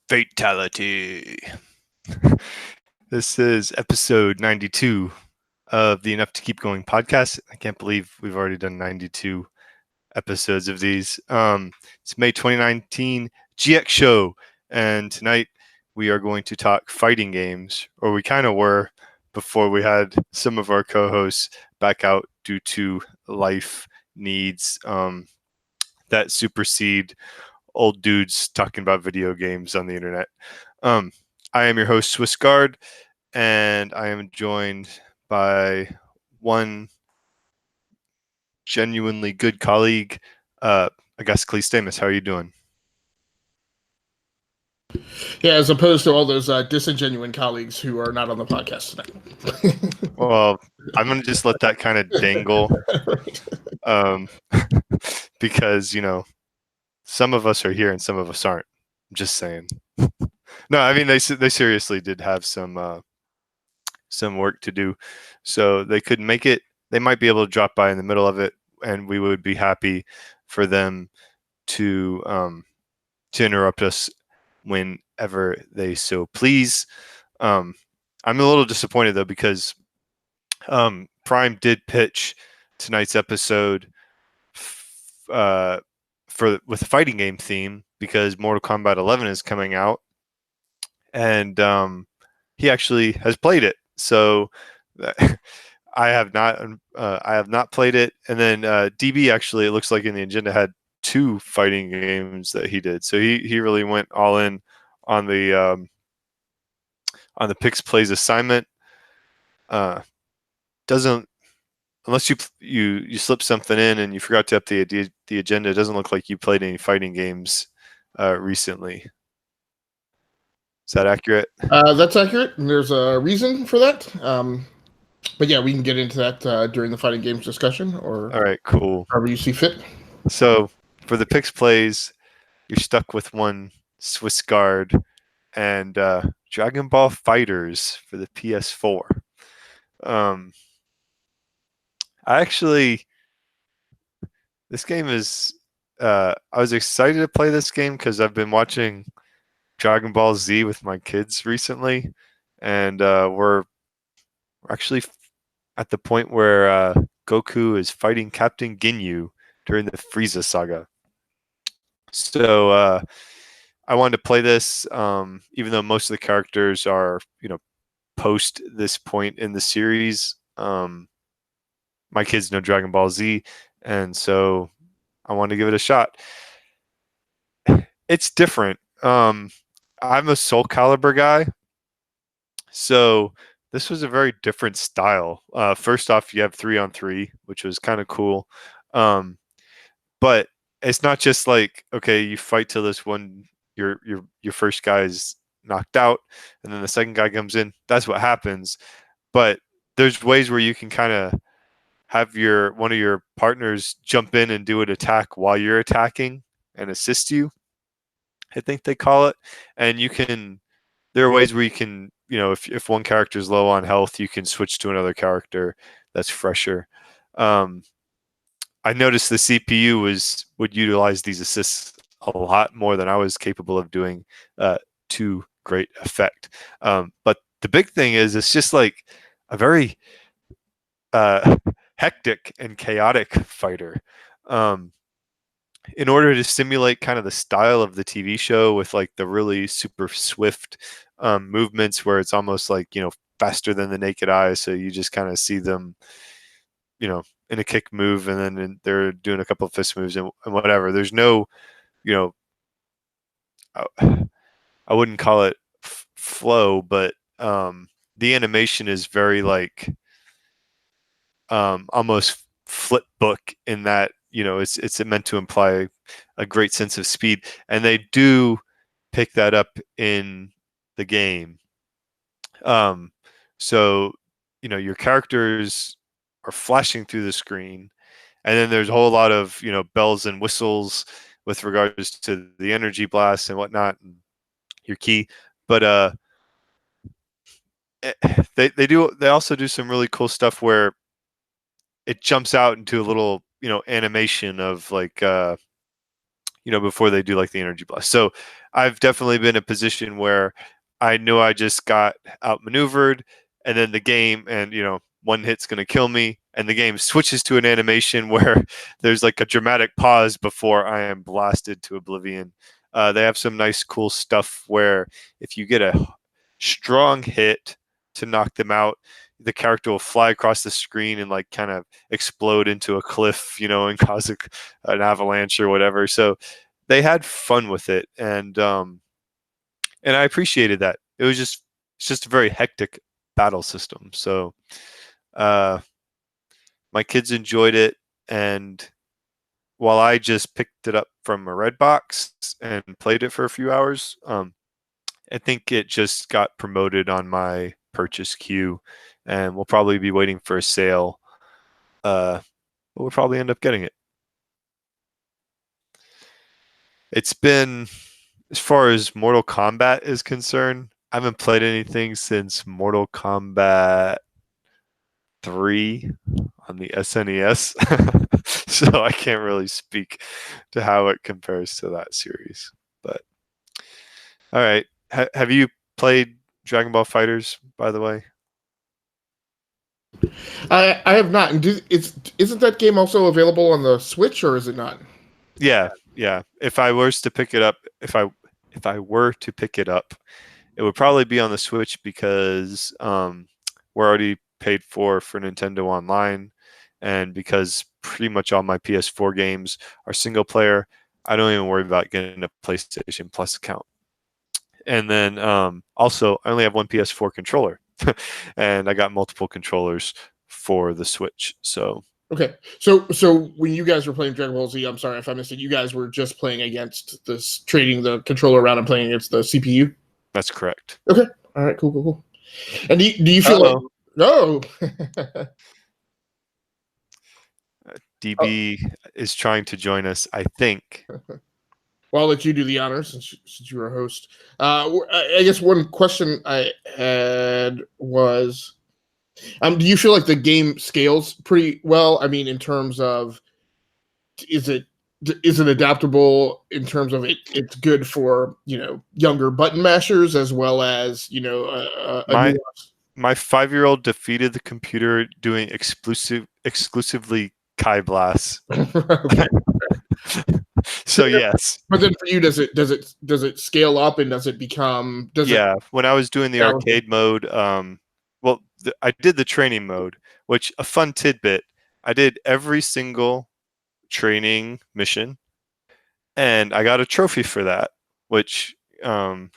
Fatality. This is episode 92 of the Enough to Keep Going podcast. I can't believe we've already done 92 episodes of these. It's May 2019 GX show, and tonight we are going to talk fighting games, or we kind of were before we had some of our co-hosts back out due to life needs that supersede old dudes talking about video games on the internet. I am your host, Swiss Guard, and I am joined by one genuinely good colleague, Agasicles. How are you doing? Yeah, as opposed to all those disingenuous colleagues who are not on the podcast tonight. Well, I'm going to just let that kind of dangle because, you know, some of us are here and some of us aren't. I'm just saying. No, I mean, they seriously did have some work to do, so they couldn't make it. They might be able to drop by in the middle of it, and we would be happy for them to interrupt us whenever they so please. I'm a little disappointed though, because Prime did pitch tonight's episode with a fighting game theme, because Mortal Kombat 11 is coming out, and he actually has played it. So I have not played it. And then DB actually, it looks like in the agenda, had 2 fighting games that he did. So he really went all in on the Pickz Playz assignment. Doesn't, unless you slip something in and you forgot to update the agenda, it doesn't look like you played any fighting games recently. Is that accurate? That's accurate, and there's a reason for that. But yeah, we can get into that during the fighting games discussion, or all right, cool. However you see fit. So for the Pickz Playz, you're stuck with one Swiss Guard and Dragon Ball FighterZ for the PS4. This game is. I was excited to play this game because I've been watching Dragon Ball Z with my kids recently, and we're actually at the point where Goku is fighting Captain Ginyu during the Frieza saga. So I wanted to play this, even though most of the characters are, post this point in the series. My kids know Dragon Ball Z, and so I wanted to give it a shot. It's different. I'm a Soul Calibur guy, so this was a very different style. First off, you have 3-on-3, which was kind of cool, but it's not just like, okay, you fight till this one, your first guy is knocked out, and then the second guy comes in. That's what happens. But there's ways where you can kind of have one of your partners jump in and do an attack while you're attacking and assist you, I think they call it. And there are ways where you can, if one character is low on health, you can switch to another character that's fresher. I noticed the CPU would utilize these assists a lot more than I was capable of doing to great effect. But the big thing is, it's just like a very hectic and chaotic fighter. In order to simulate kind of the style of the TV show, with like the really super swift movements where it's almost like, faster than the naked eye. So you just kind of see them, in a kick move, and then they're doing a couple of fist moves and whatever. There's no, I wouldn't call it flow, but the animation is very like almost flip book, in that, it's meant to imply a great sense of speed, and they do pick that up in the game. So your characters are flashing through the screen, and then there's a whole lot of bells and whistles with regards to the energy blasts and whatnot, and your key. But they also do some really cool stuff where it jumps out into a little animation of like before they do like the energy blast. So I've definitely been in a position where I knew I just got outmaneuvered, and then the game, and one hit's going to kill me, and the game switches to an animation where there's like a dramatic pause before I am blasted to oblivion. They have some nice, cool stuff where if you get a strong hit to knock them out, the character will fly across the screen and like kind of explode into a cliff, and cause an avalanche or whatever. So they had fun with it, and I appreciated that. It's just a very hectic battle system. So uh, my kids enjoyed it, and while I just picked it up from a red box and played it for a few hours, I think it just got promoted on my purchase queue, and we'll probably be waiting for a sale. But we'll probably end up getting it. It's been, as far as Mortal Kombat is concerned, I haven't played anything since Mortal Kombat 3 on the SNES. So I can't really speak to how it compares to that series. But all right. Have you played Dragon Ball Fighters, by the way? I have not. And isn't that game also available on the Switch, or is it not? Yeah, yeah. If I were to pick it up, it would probably be on the Switch because we're already paid for Nintendo Online, and because pretty much all my PS4 games are single player, I don't even worry about getting a PlayStation Plus account. And then also, I only have one PS4 controller, and I got multiple controllers for the Switch. So Okay, so when you guys were playing Dragon Ball Z, I'm sorry if I missed it. You guys were just playing against this, trading the controller around and playing against the CPU. that's correct. Okay, all right, cool. And do you feel like no? DB is trying to join us, I think. Well, I'll let you do the honors since you were a host. I guess one question I had was, do you feel like the game scales pretty well? I mean, in terms of, is it adaptable in terms of it's good for younger button mashers as well as my 5-year-old defeated the computer doing exclusively Kai Blast. Okay. So yes. But then for you, does it scale up, and does it become when I was doing the arcade mode, I did the training mode, which, a fun tidbit, I did every single training mission, and I got a trophy for that, which made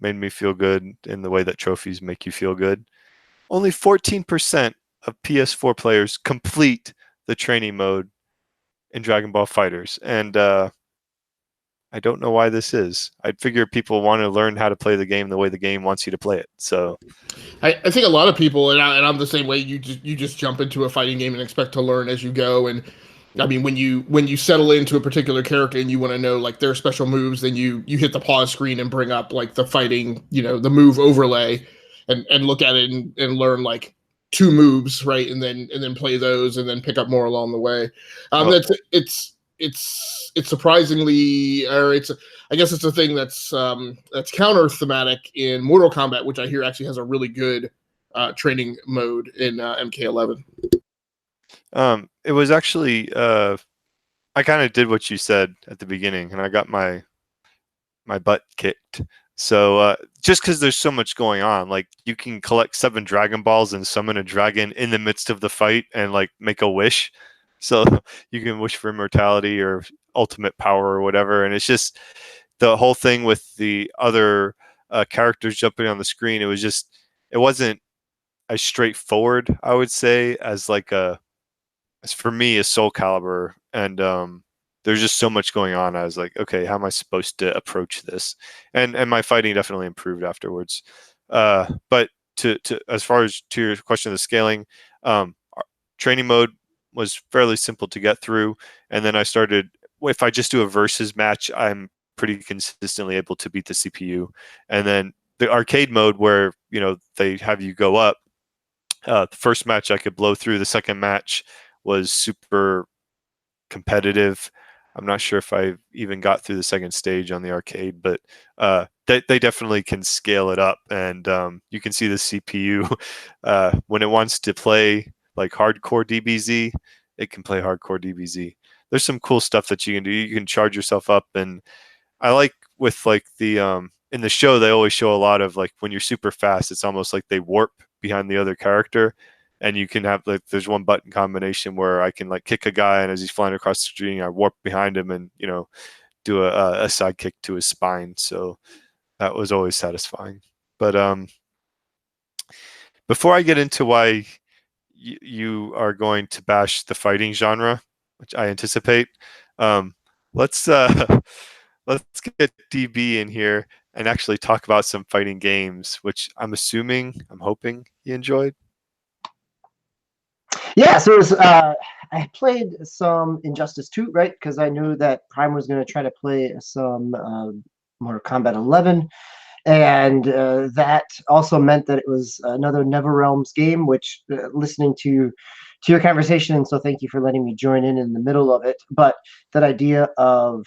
me feel good in the way that trophies make you feel good. Only 14% of PS4 players complete the training mode in Dragon Ball Fighters, and I don't know why this is. I'd figure people want to learn how to play the game the way the game wants you to play it. So I think a lot of people, and I'm the same way. You just jump into a fighting game and expect to learn as you go. And I mean, when you settle into a particular character and you want to know like their special moves, then you hit the pause screen and bring up like the fighting, the move overlay, and look at it and learn like 2 moves, right, and then play those and then pick up more along the way. It's surprisingly, or I guess it's a thing that's counter thematic in Mortal Kombat, which I hear actually has a really good training mode in MK11. It was actually I kind of did what you said at the beginning, and I got my butt kicked. So just because there's so much going on, like you can collect 7 Dragon Balls and summon a dragon in the midst of the fight and like make a wish. So you can wish for immortality or ultimate power or whatever. And it's just the whole thing with the other characters jumping on the screen. It wasn't as straightforward, I would say, as for me, a Soul Calibur. And there's just so much going on. I was like, okay, how am I supposed to approach this? And my fighting definitely improved afterwards. But to as far as to your question of the scaling, training mode was fairly simple to get through, and then I started. If I just do a versus match, I'm pretty consistently able to beat the CPU. And then the arcade mode, where they have you go up. The first match I could blow through. The second match was super competitive. I'm not sure if I even got through the second stage on the arcade, but they definitely can scale it up, and you can see the CPU when it wants to play like hardcore DBZ, it can play hardcore DBZ. There's some cool stuff that you can do. You can charge yourself up, and I like with like the in the show they always show a lot of like when you're super fast, it's almost like they warp behind the other character, and you can have like there's one button combination where I can like kick a guy, and as he's flying across the street, I warp behind him and do a side kick to his spine. So that was always satisfying. But before I get into why you are going to bash the fighting genre, which I anticipate, let's let's get DB in here and actually talk about some fighting games, which I'm hoping you enjoyed. Yeah, so it was, I played some Injustice 2, right? Because I knew that Prime was going to try to play some Mortal Kombat 11. And that also meant that it was another NetherRealms game, which listening to your conversation, and so thank you for letting me join in the middle of it. But that idea of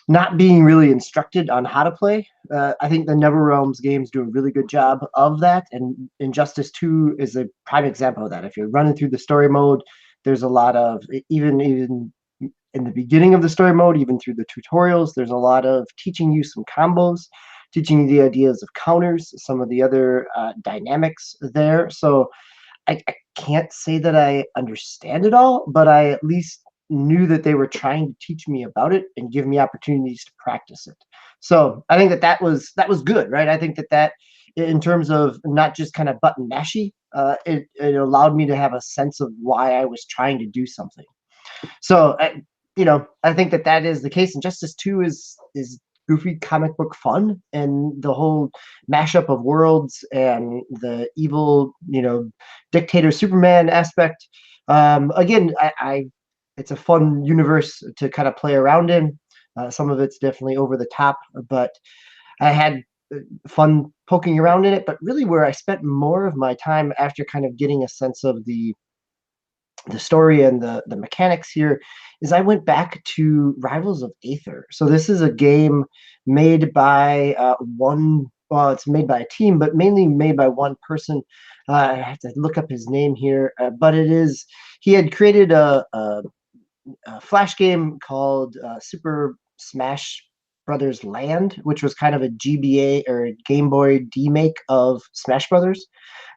not being really instructed on how to play, I think the NetherRealms games do a really good job of that, and Injustice 2 is a prime example of that. If you're running through the story mode, there's a lot of, even in the beginning of the story mode, even through the tutorials, there's a lot of teaching you some combos, teaching you the ideas of counters, some of the other dynamics there. So I can't say that I understand it all, but I at least knew that they were trying to teach me about it and give me opportunities to practice it. So I think that was good, right? I think that in terms of not just kind of button mashy, it allowed me to have a sense of why I was trying to do something. So I think that is the case. Injustice 2 is goofy comic book fun, and the whole mashup of worlds and the evil, dictator Superman aspect. Again, it's a fun universe to kind of play around in. Some of it's definitely over the top, but I had fun poking around in it. But really, where I spent more of my time after kind of getting a sense of the story and the mechanics here is I went back to Rivals of Aether. So this is a game made by it's made by a team, but mainly made by one person. I have to look up his name here, but he had created a Flash game called Super Smash Brothers Land, which was kind of a GBA or a Game Boy demake of Smash Brothers.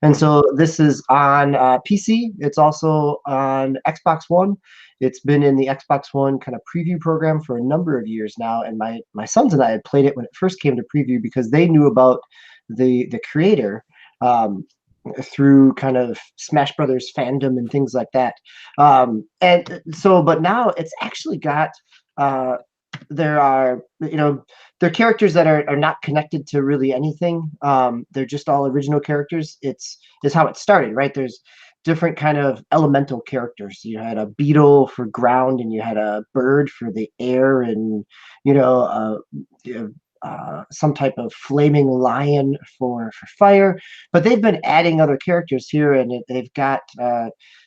And so this is on PC. It's also on Xbox One. It's been in the Xbox One kind of preview program for a number of years now. And my sons and I had played it when it first came to preview because they knew about the creator through kind of Smash Brothers fandom and things like that. And so, but now it's actually got there are they're characters that are not connected to really anything. They're just all original characters. It's how it started, right? There's different kind of elemental characters. You had a beetle for ground, and you had a bird for the air, and some type of flaming lion for fire. But they've been adding other characters here, and they've got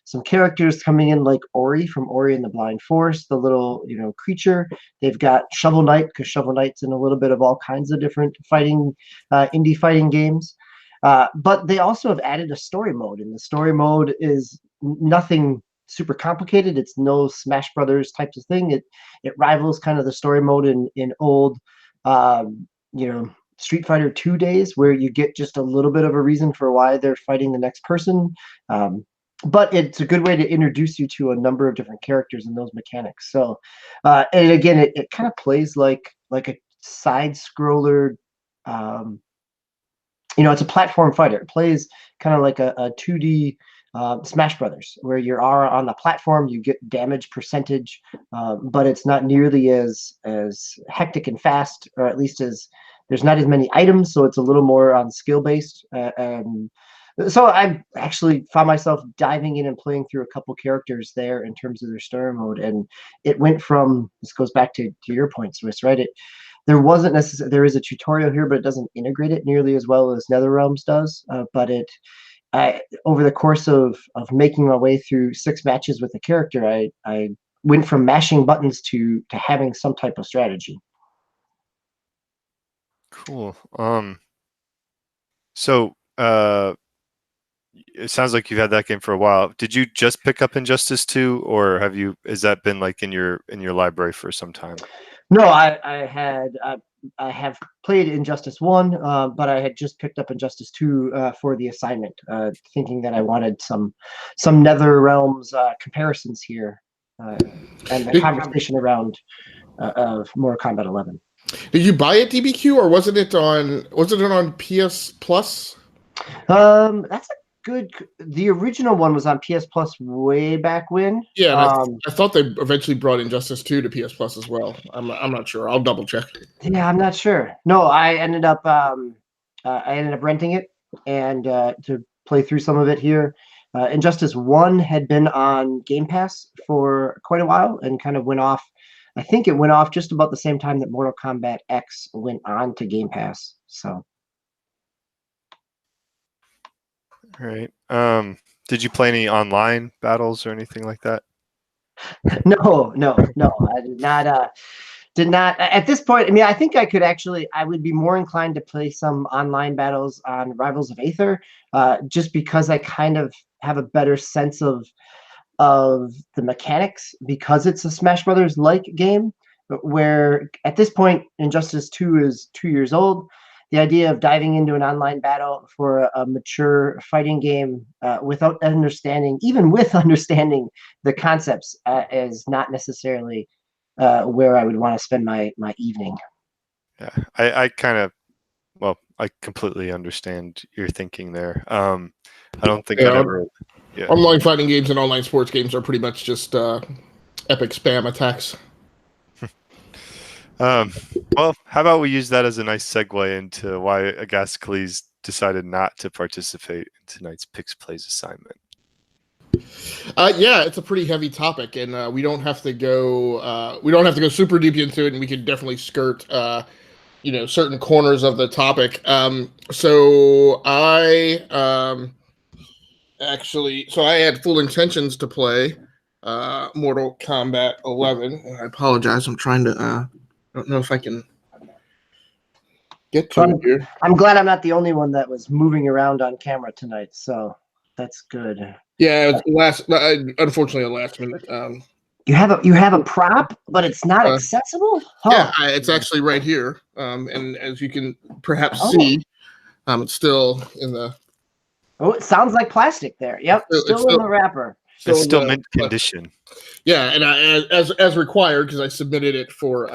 some characters coming in like Ori from Ori and the Blind Forest, the little creature. They've got Shovel Knight, because Shovel Knight's in a little bit of all kinds of different indie fighting games. But they also have added a story mode, and the story mode is nothing super complicated. It's no Smash Brothers types of thing. It rivals kind of the story mode in old Street Fighter 2 days, where you get just a little bit of a reason for why they're fighting the next person. But it's a good way to introduce you to a number of different characters and those mechanics. So, and again, it kind of plays like a side scroller. It's a platform fighter. It plays kind of like a 2D Smash Brothers, where you are on the platform, you get damage percentage, but it's not nearly as hectic and fast, or at least there's not as many items, so it's a little more on skill based. And so I actually found myself diving in and playing through a couple characters there in terms of their story mode, and it went from, this goes back to your point, Swiss, right? There wasn't necessarily, there is a tutorial here, but it doesn't integrate it nearly as well as NetherRealms does. But over the course of making my way through 6 matches with a character, I went from mashing buttons to having some type of strategy. Cool. So it sounds like you've had that game for a while. Did you just pick up Injustice 2, or has that been like in your library for some time? No, I have played Injustice 1, but I had just picked up Injustice 2 for the assignment, thinking that I wanted some Nether Realms comparisons here, and the conversation around of Mortal Kombat 11. Did you buy it DBQ, or was it on PS Plus? That's a good. The original one was on PS Plus way back when. Yeah, I thought they eventually brought Injustice 2 to PS Plus as well. I'm not sure. I'll double check. Yeah, I'm not sure. No, I ended up renting it and to play through some of it here. Injustice 1 had been on Game Pass for quite a while and kind of went off. I think it went off just about the same time that Mortal Kombat X went on to Game Pass. So. All right. Did you play any online battles or anything like that? No. I did not. At this point, I mean, I think I would be more inclined to play some online battles on Rivals of Aether, just because I kind of have a better sense of the mechanics, because it's a Smash Brothers like game, where at this point Injustice 2 is 2 years old. The idea of diving into an online battle for a mature fighting game without understanding, even with understanding the concepts, is not necessarily where I would want to spend my evening. Yeah, I completely understand your thinking there. I don't think I'd ever. Yeah. Online fighting games and online sports games are pretty much just epic spam attacks. Well, how about we use that as a nice segue into why Agasicles decided not to participate in tonight's Pickz Playz assignment. Yeah, it's a pretty heavy topic, and we don't have to go. We don't have to go super deep into it, and we can definitely skirt, certain corners of the topic. So I had full intentions to play Mortal Kombat 11. I apologize. I'm trying to. I don't know if I can get to it here. I'm glad I'm not the only one that was moving around on camera tonight, so that's good. Yeah, unfortunately, a last minute. You have a prop, but it's not accessible. Yeah, it's actually right here, and as you can perhaps see, it's still in the. Oh, it sounds like plastic there. Yep, still in the wrapper. It's still mint condition. Yeah, and as required, because I submitted it for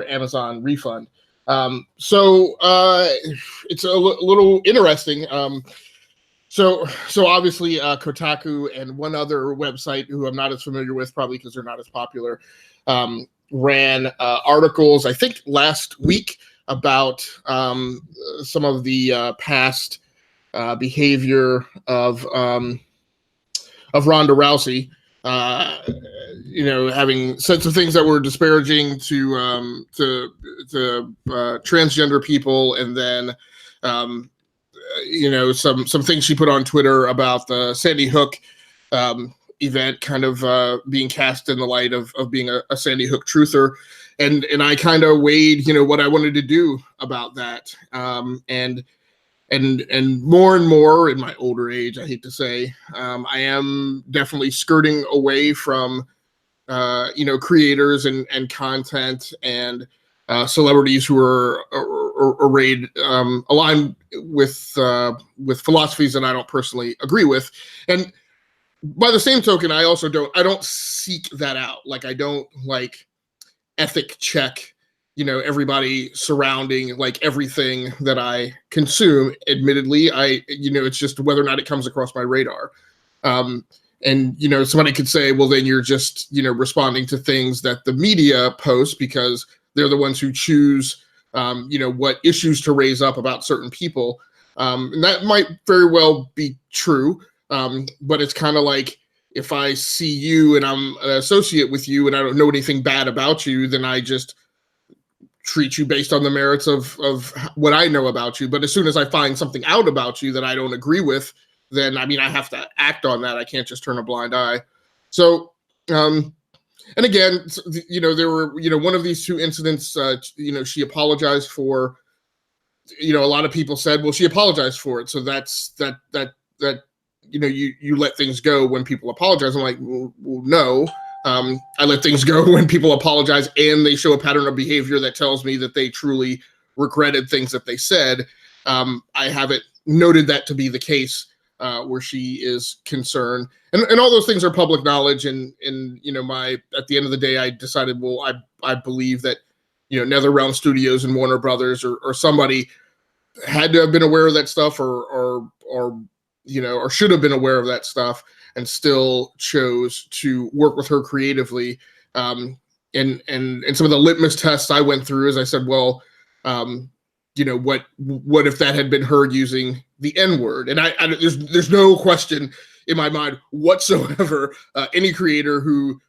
Amazon refund. So it's a little interesting. So obviously Kotaku and one other website who I'm not as familiar with, probably because they're not as popular, ran articles, I think last week, about some of the past behavior of Ronda Rousey, having said some things that were disparaging to transgender people, and then some things she put on Twitter about the Sandy Hook event kind of being cast in the light of being a Sandy Hook truther, and I kind of weighed what I wanted to do about that, and more in my older age, I hate to say, I am definitely skirting away from creators and content and celebrities who are arrayed aligned with philosophies that I don't personally agree with. And by the same token, I don't seek that out. Like, I don't ethic check everybody surrounding everything that I consume. Admittedly, it's just whether or not it comes across my radar. And somebody could say, well, then you're just responding to things that the media posts because they're the ones who choose what issues to raise up about certain people. And that might very well be true. But it's kind of like, if I see you and I'm an associate with you and I don't know anything bad about you, then I just treat you based on the merits of what I know about you. But as soon as I find something out about you that I don't agree with, then I have to act on that. I can't just turn a blind eye. So And again, there were, one of these two incidents, she apologized for, a lot of people said, well, she apologized for it. So that's that, you let things go when people apologize. I'm like, well no. I let things go when people apologize and they show a pattern of behavior that tells me that they truly regretted things that they said. I haven't noted that to be the case where she is concerned. And all those things are public knowledge. And at the end of the day, I decided, well, I believe that, NetherRealm Studios and Warner Brothers or somebody had to have been aware of that stuff or should have been aware of that stuff and still chose to work with her creatively. And some of the litmus tests I went through, as I said, well, what if that had been her using the N-word? And I there's no question in my mind whatsoever. Any creator who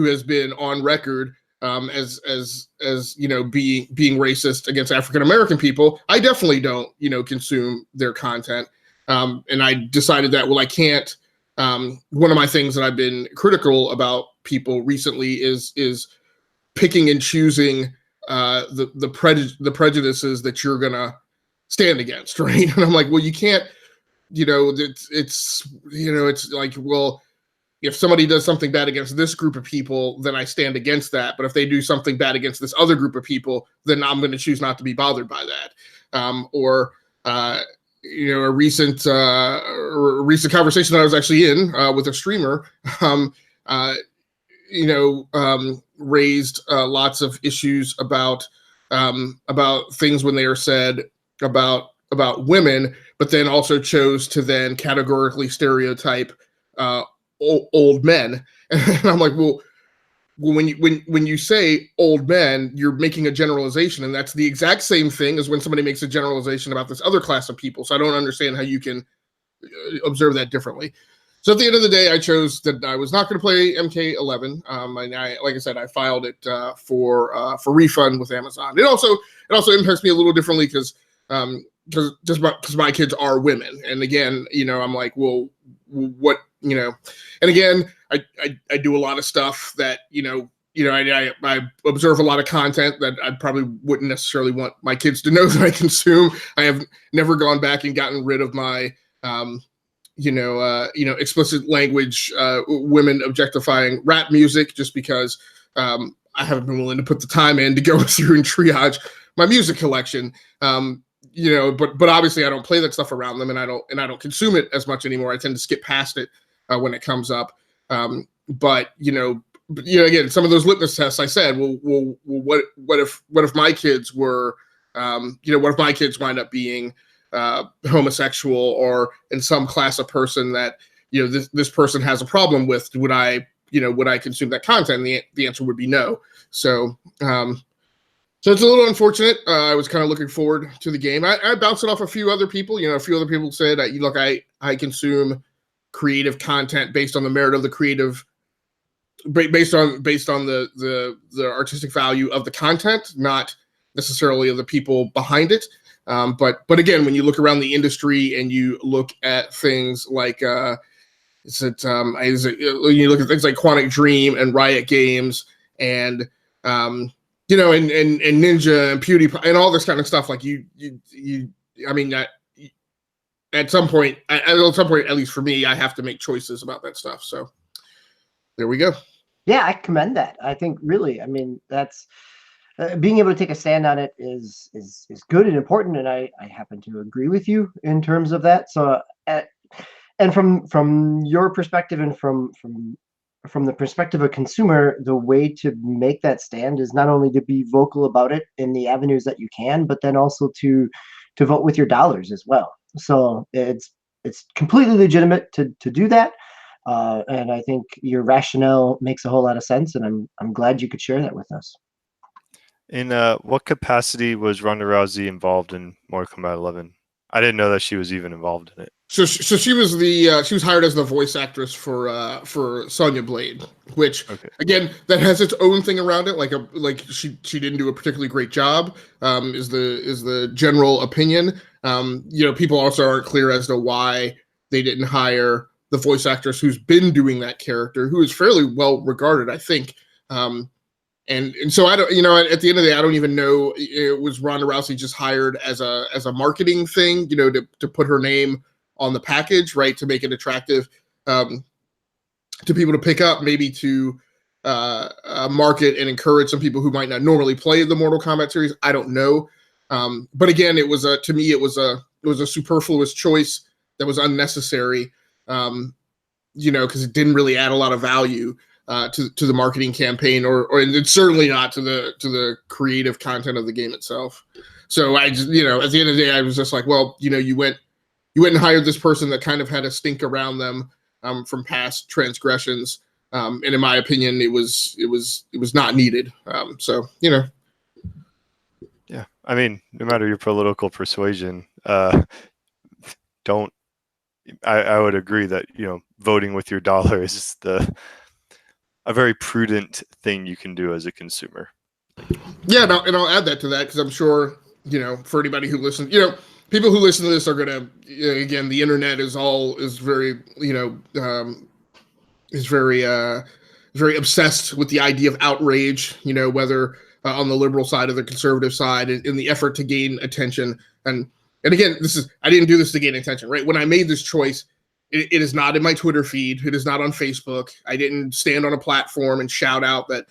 has been on record as being racist against African American people, I definitely don't consume their content. And I decided that, well, I can't. One of my things that I've been critical about people recently is picking and choosing the prejudices that you're gonna stand against, right? And I'm like, well, you can't. It's like, well, if somebody does something bad against this group of people, then I stand against that. But if they do something bad against this other group of people, then I'm going to choose not to be bothered by that. A recent conversation that I was actually in with a streamer, raised lots of issues about things when they are said about women, but then also chose to then categorically stereotype old men. And I'm like, well, when you say old men, you're making a generalization, and that's the exact same thing as when somebody makes a generalization about this other class of people. So I don't understand how you can observe that differently. So at the end of the day, I chose that I was not going to play MK11. And like I said, I filed it for refund with Amazon. It also impacts me a little differently because my kids are women, and again, I'm like, well, what, and again, I do a lot of stuff that I observe a lot of content that I probably wouldn't necessarily want my kids to know that I consume. I have never gone back and gotten rid of my explicit language, women objectifying rap music, just because I haven't been willing to put the time in to go through and triage my music collection. But obviously I don't play that stuff around them, and I don't consume it as much anymore. I tend to skip past it when it comes up. But again, some of those litmus tests, I said, well, what if my kids were, what if my kids wind up being homosexual or in some class of person that, this person has a problem with? Would I consume that content? And the answer would be no. So it's a little unfortunate. I was kind of looking forward to the game. I bounced it off a few other people. A few other people said, look, I consume creative content based on the merit of the creative, based on the artistic value of the content, not necessarily of the people behind it. But again, when you look around the industry and you look at things like you look at things like Quantic Dream and Riot Games and and Ninja and PewDiePie and all this kind of stuff, like at some point, at least for me, I have to make choices about that stuff. So there we go. Yeah, I commend that. I think really, that's being able to take a stand on it is good and important, and I happen to agree with you in terms of that. So, and from your perspective and from the perspective of a consumer, the way to make that stand is not only to be vocal about it in the avenues that you can, but then also to vote with your dollars as well. So it's completely legitimate to do that. And I think your rationale makes a whole lot of sense, and I'm glad you could share that with us. In what capacity was Ronda Rousey involved in Mortal Kombat 11? I didn't know that she was even involved in it. So she was she was hired as the voice actress for Sonya Blade, which again, that has its own thing around it. Like she didn't do a particularly great job. Is the general opinion. People also aren't clear as to why they didn't hire the voice actress who's been doing that character, who is fairly well regarded, I think. And so I don't, at the end of the day, I don't even know, was Ronda Rousey just hired as a marketing thing, to put her name on the package, right, to make it attractive to people to pick up, maybe to market and encourage some people who might not normally play the Mortal Kombat series. I don't know, but again, to me it was a superfluous choice that was unnecessary, because it didn't really add a lot of value to the marketing campaign, or it's certainly not to the creative content of the game itself. So I just, at the end of the day, I was just like, well, you went and hired this person that kind of had a stink around them from past transgressions, and in my opinion, it was not needed. Yeah, I mean, no matter your political persuasion, don't. I would agree that voting with your dollar is a very prudent thing you can do as a consumer. Yeah, and I'll add that to that, because I'm sure for anybody who listens, people who listen to this are gonna, again, the internet is very very obsessed with the idea of outrage, whether on the liberal side or the conservative side, in the effort to gain attention. And again, I didn't do this to gain attention, right? When I made this choice, it is not in my Twitter feed. It is not on Facebook. I didn't stand on a platform and shout out that,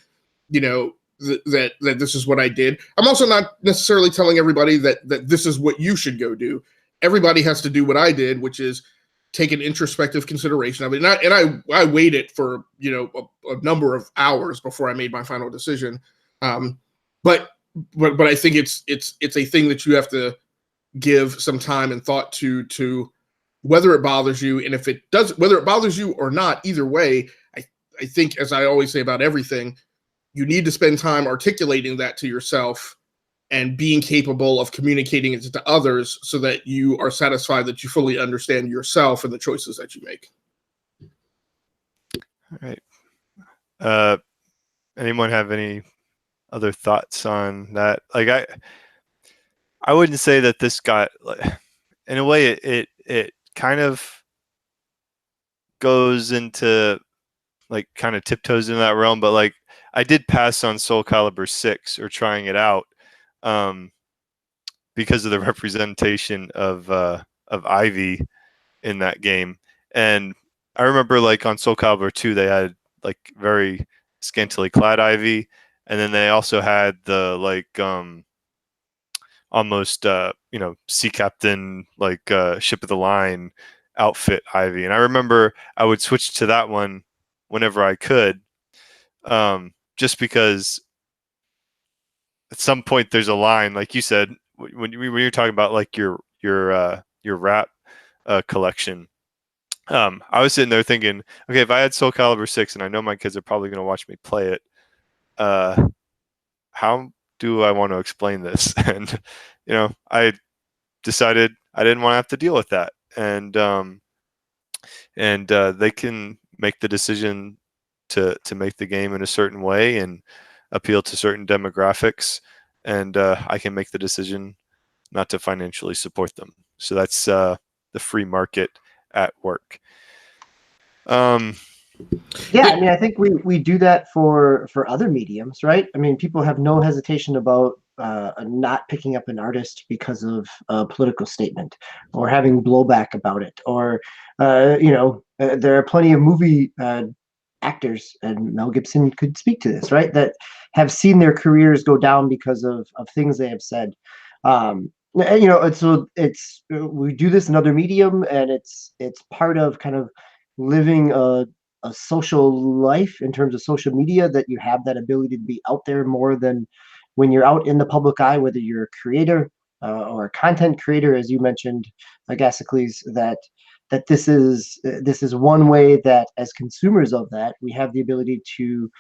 that this is what I did. I'm also not necessarily telling everybody that this is what you should go do. Everybody has to do what I did, which is take an introspective consideration of it. And I waited for, a number of hours before I made my final decision. But I think it's a thing that you have to give some time and thought to whether it bothers you. And if it does, whether it bothers you or not, either way, I think, as I always say about everything, you need to spend time articulating that to yourself and being capable of communicating it to others, so that you are satisfied that you fully understand yourself and the choices that you make. All right. Anyone have any other thoughts on that? Like, I wouldn't say that this got, in a way, it kind of goes into, like, kind of tiptoes into that realm, but like, I did pass on Soul Calibur 6 or trying it out because of the representation of Ivy in that game. And I remember, like, on Soul Calibur 2, they had like very scantily clad Ivy, and then they also had the like almost sea captain, like ship of the line outfit Ivy. And I remember I would switch to that one whenever I could, just because at some point there's a line, like you said, when you're talking about like your rap collection. I was sitting there thinking, okay, if I had Soul Calibur 6, and I know my kids are probably going to watch me play it, how do I want to explain this? And I decided I didn't want to have to deal with that, and they can make the decision to make the game in a certain way and appeal to certain demographics, and I can make the decision not to financially support them. So that's the free market at work. Yeah, I mean, I think we do that for other mediums, right? I mean, people have no hesitation about not picking up an artist because of a political statement or having blowback about it, or there are plenty of movie actors, and Mel Gibson could speak to this, right, that have seen their careers go down because of things they have said. So it's we do this in other medium, and it's part of kind of living a social life in terms of social media, that you have that ability to be out there more than when you're out in the public eye, whether you're a creator or a content creator, as you mentioned, Agasicles, that this is one way that as consumers of that, we have the ability to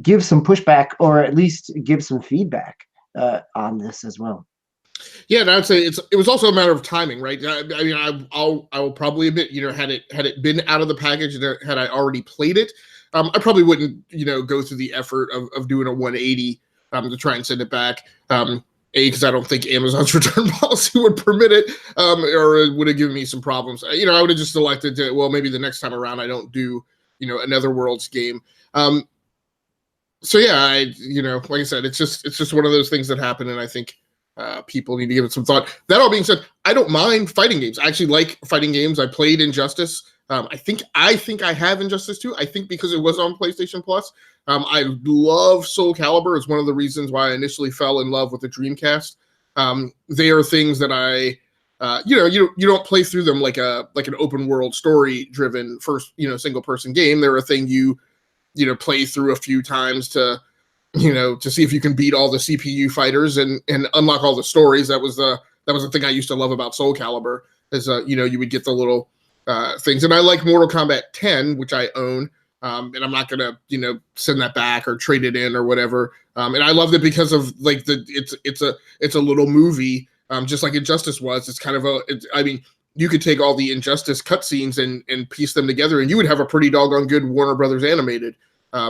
give some pushback, or at least give some feedback on this as well. Yeah, and I would say it was also a matter of timing, right? I mean, I will probably admit, had it been out of the package, and had I already played it, I probably wouldn't, go through the effort of doing a 180 to try and send it back. Because I don't think Amazon's return policy would permit it, or it would have given me some problems. I would have just elected to, well, maybe the next time around I don't do, Another Worlds game. So yeah, like I said, it's just one of those things that happen, and I think people need to give it some thought. That all being said, I don't mind fighting games. I actually like fighting games. I played Injustice. I think I have Injustice 2. I think because it was on PlayStation Plus. I love Soul Calibur. It's one of the reasons why I initially fell in love with the Dreamcast. They are things that you don't play through them like an open world story driven first single person game. They're a thing you play through a few times to see if you can beat all the CPU fighters and unlock all the stories. That was the thing I used to love about Soul Calibur is you would get the little things. And I like Mortal Kombat 10, which I own. And I'm not gonna, send that back or trade it in or whatever. And I loved it because of like it's a little movie, just like Injustice was. It's kind of you could take all the Injustice cutscenes and piece them together, and you would have a pretty doggone good Warner Brothers animated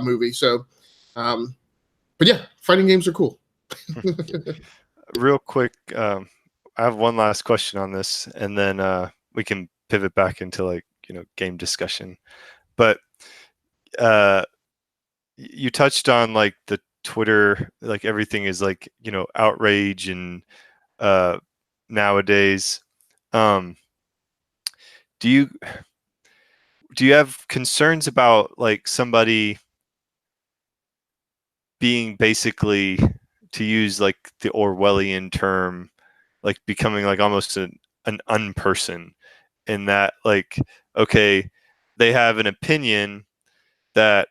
movie. So, but yeah, fighting games are cool. Real quick, I have one last question on this, and then we can pivot back into game discussion. But you touched on like the Twitter, like everything is like outrage and nowadays. Do you have concerns about like somebody being basically, to use like the Orwellian term, like becoming like almost an unperson, in that like, okay, they have an opinion that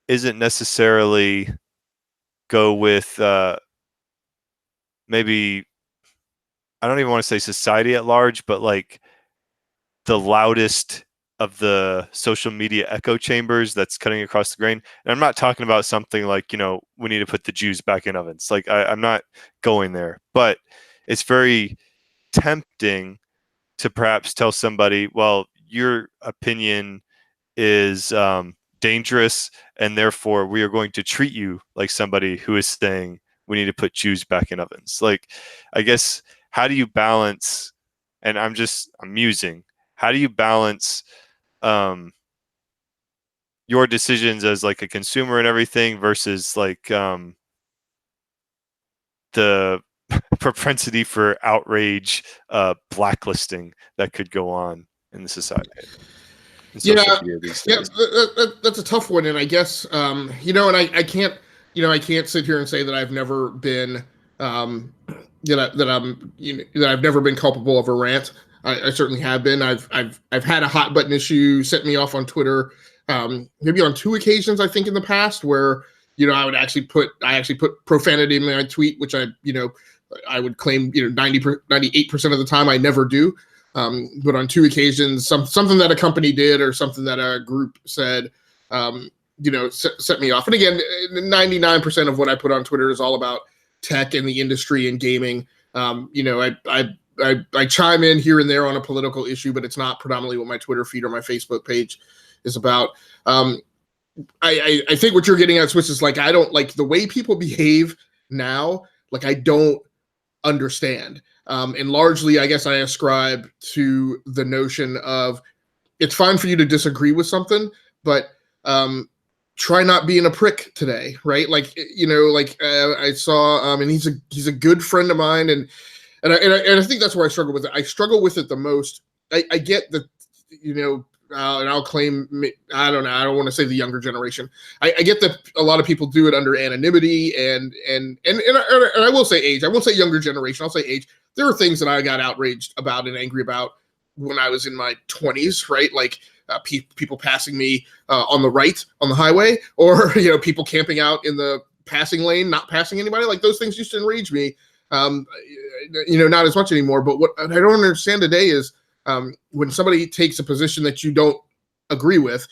isn't necessarily go with maybe, I don't even want to say society at large, but like the loudest of the social media echo chambers that's cutting across the grain. And I'm not talking about something like, we need to put the Jews back in ovens. Like I'm not going there, but it's very tempting to perhaps tell somebody, well, your opinion is dangerous, and therefore we are going to treat you like somebody who is saying we need to put Jews back in ovens. Like, I guess, how do you balance, and I'm musing, how do you balance your decisions as like a consumer and everything versus like the propensity for outrage, blacklisting that could go on in the society? Yeah, that's a tough one, and I guess and I can't I can't sit here and say that I've never been that I've never been culpable of a rant. I certainly have been. I've had a hot button issue set me off on Twitter, maybe on 2 occasions I think in the past, where I actually put profanity in my tweet, which I would claim 98% of the time I never do. But on 2 occasions, something that a company did or something that a group said, set me off. And again, 99% of what I put on Twitter is all about tech and the industry and gaming. I chime in here and there on a political issue, but it's not predominantly what my Twitter feed or my Facebook page is about. I think what you're getting at, Swiss, is like, I don't like the way people behave now. Like, I don't understand. And largely, I guess I ascribe to the notion of it's fine for you to disagree with something, but try not being a prick today, right? Like, I saw, and he's a good friend of mine, and I think that's where I struggle with it. I struggle with it the most. I get that, and I'll claim, I don't know, I don't want to say the younger generation. I get that a lot of people do it under anonymity and I will say age. I won't say younger generation. I'll say age. There are things that I got outraged about and angry about when I was in my 20s, right? Like people passing me on the right on the highway, or people camping out in the passing lane, not passing anybody. Like, those things used to enrage me. Not as much anymore. But what I don't understand today is when somebody takes a position that you don't agree with,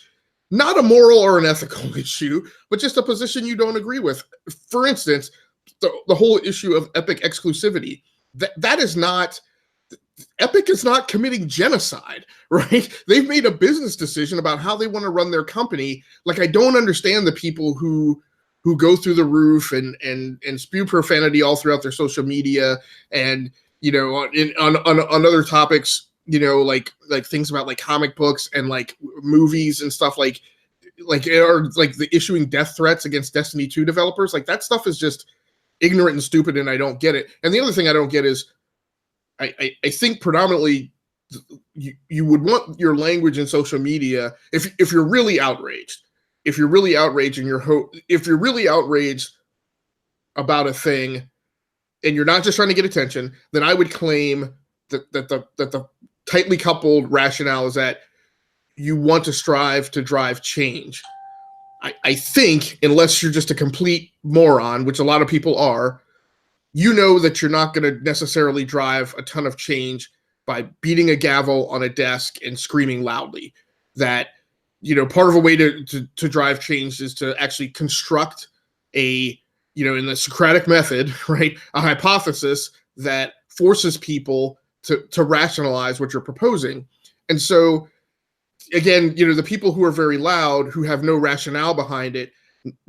not a moral or an ethical issue, but just a position you don't agree with. For instance, the whole issue of Epic exclusivity. That is not, Epic is not committing genocide, right? They've made a business decision about how they want to run their company. Like, I don't understand the people who go through the roof and spew profanity all throughout their social media, and on other topics, like things about like comic books and like movies and stuff. Like, or like the issuing death threats against Destiny 2 developers. Like that stuff is just ignorant and stupid, and I don't get it. And the other thing I don't get is I think predominantly you would want your language in social media if you're really outraged. If you're really outraged and if you're really outraged about a thing and you're not just trying to get attention, then I would claim that the tightly coupled rationale is that you want to strive to drive change. I think, unless you're just a complete moron, which a lot of people are, you know that you're not going to necessarily drive a ton of change by beating a gavel on a desk and screaming loudly. That, part of a way to drive change is to actually construct in the Socratic method, right, a hypothesis that forces people to rationalize what you're proposing. And so, again, the people who are very loud, who have no rationale behind it,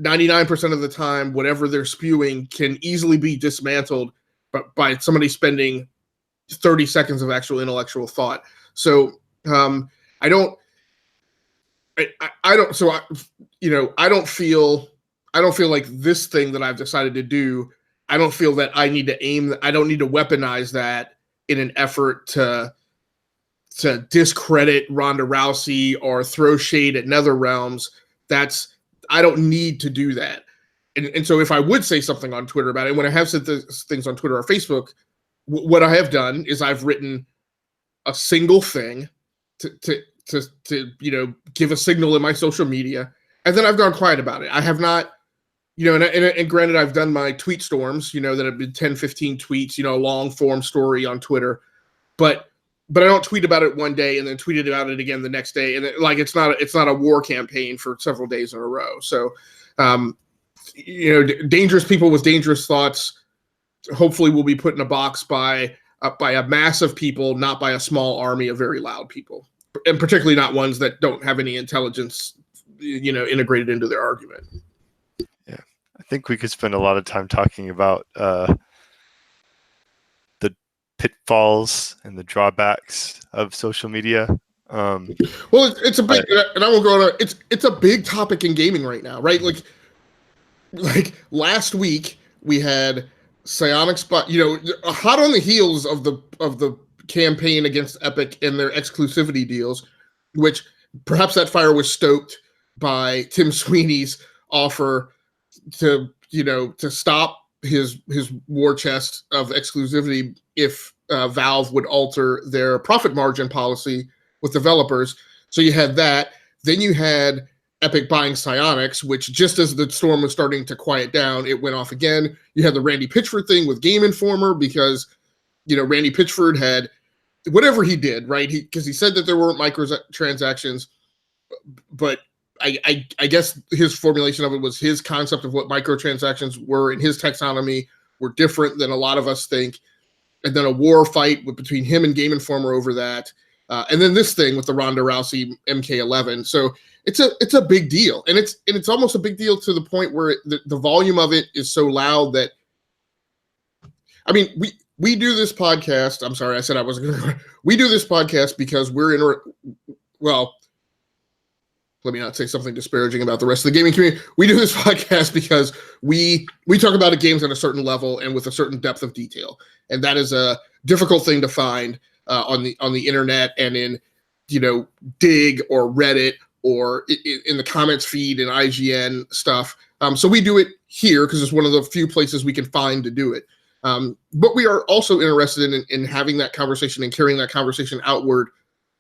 99% of the time, whatever they're spewing can easily be dismantled by somebody spending 30 seconds of actual intellectual thought. So I don't feel like this thing that I've decided to do, I don't feel that I need to I don't need to weaponize that in an effort to discredit Ronda Rousey or throw shade at NetherRealms. I don't need to do that. And so if I would say something on Twitter about it, when I have said things on Twitter or Facebook, what I have done is I've written a single thing to give a signal in my social media, and then I've gone quiet about it. I have not, and granted, I've done my tweet storms, that have been 10, 15 tweets, a long form story on Twitter, but I don't tweet about it one day and then tweet about it again the next day, and it's not a war campaign for several days in a row. So, dangerous people with dangerous thoughts hopefully will be put in a box by a mass of people, not by a small army of very loud people, and particularly not ones that don't have any intelligence, integrated into their argument. Yeah, I think we could spend a lot of time talking about the pitfalls and the drawbacks of social media. Well, it's a big, and I won't go on. It's a big topic in gaming right now, right? Like last week we had Psyonix, hot on the heels of the campaign against Epic and their exclusivity deals, which perhaps that fire was stoked by Tim Sweeney's offer to stop his war chest of exclusivity if Valve would alter their profit margin policy with developers. So you had that. Then you had Epic buying Psyonix, which just as the storm was starting to quiet down, it went off again. You had the Randy Pitchford thing with Game Informer because, Randy Pitchford had whatever he did, right? Because he said that there weren't microtransactions, but I guess his formulation of it was his concept of what microtransactions were in his taxonomy were different than a lot of us think. And then a war fight between him and Game Informer over that. And then this thing with the Ronda Rousey MK11. So it's a big deal, and it's almost a big deal to the point where the volume of it is so loud that, I mean, we do this podcast. I'm sorry, I said I wasn't going to. We do this podcast because let me not say something disparaging about the rest of the gaming community. We do this podcast because we talk about games at a certain level and with a certain depth of detail, and that is a difficult thing to find on the internet and in Dig or Reddit or in the comments feed and IGN stuff. So we do it here because it's one of the few places we can find to do it. But we are also interested in having that conversation and carrying that conversation outward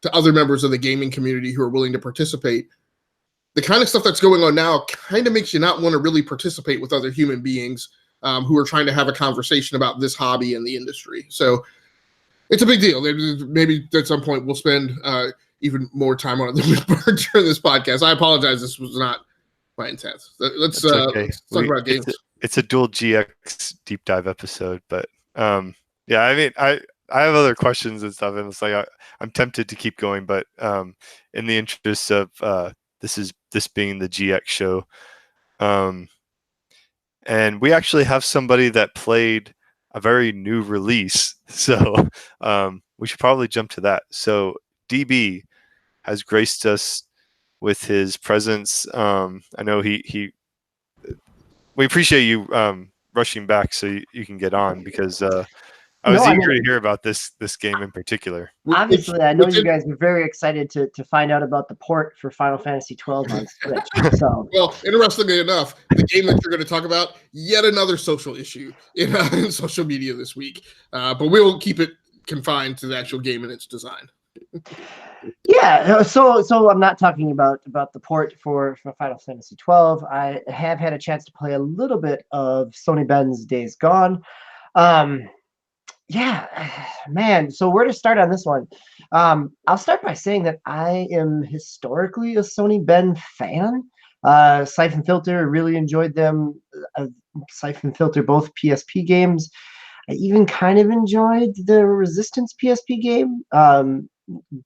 to other members of the gaming community who are willing to participate. The kind of stuff that's going on now kind of makes you not want to really participate with other human beings who are trying to have a conversation about this hobby and the industry. So it's a big deal. Maybe at some point we'll spend even more time on it than we were during this podcast. I apologize. This was not my intent. Let's talk about games. It's a dual GX deep dive episode, but yeah, I mean, I have other questions and stuff, and it's like I'm tempted to keep going, but in the interest of this being the GX show, and we actually have somebody that played a very new release, so we should probably jump to that. So DB has graced us with his presence. I know we appreciate you rushing back so you can get on because I No, was I eager to mean, hear about this game in particular. obviously, I know Which you guys were very excited to find out about the port for Final Fantasy 12 on Switch. So, well, interestingly enough, the game that you're going to talk about, yet another social issue in social media this week. But we'll keep it confined to the actual game and its design. yeah, so I'm not talking about the port for Final Fantasy 12. I have had a chance to play a little bit of Sony Ben's Days Gone. Yeah, man. So where to start on this one? I'll start by saying that I am historically a Sony Ben fan. Siphon Filter, really enjoyed them. Siphon Filter, both PSP games. I even kind of enjoyed the Resistance PSP game.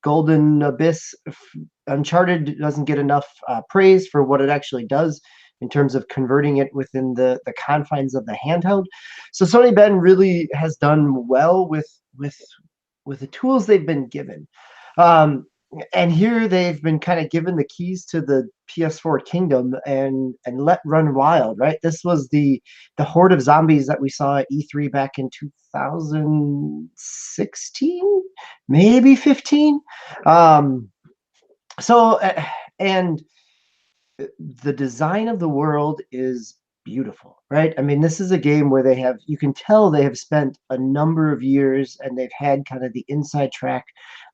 Golden Abyss, Uncharted doesn't get enough praise for what it actually does in terms of converting it within the confines of the handheld. So Sony Ben really has done well with the tools they've been given. And here they've been kind of given the keys to the PS4 kingdom and let run wild, right? This was the horde of zombies that we saw at E3 back in 2016, maybe 15. So and the design of the world is beautiful, right? I mean, this is a game where you can tell they have spent a number of years and they've had kind of the inside track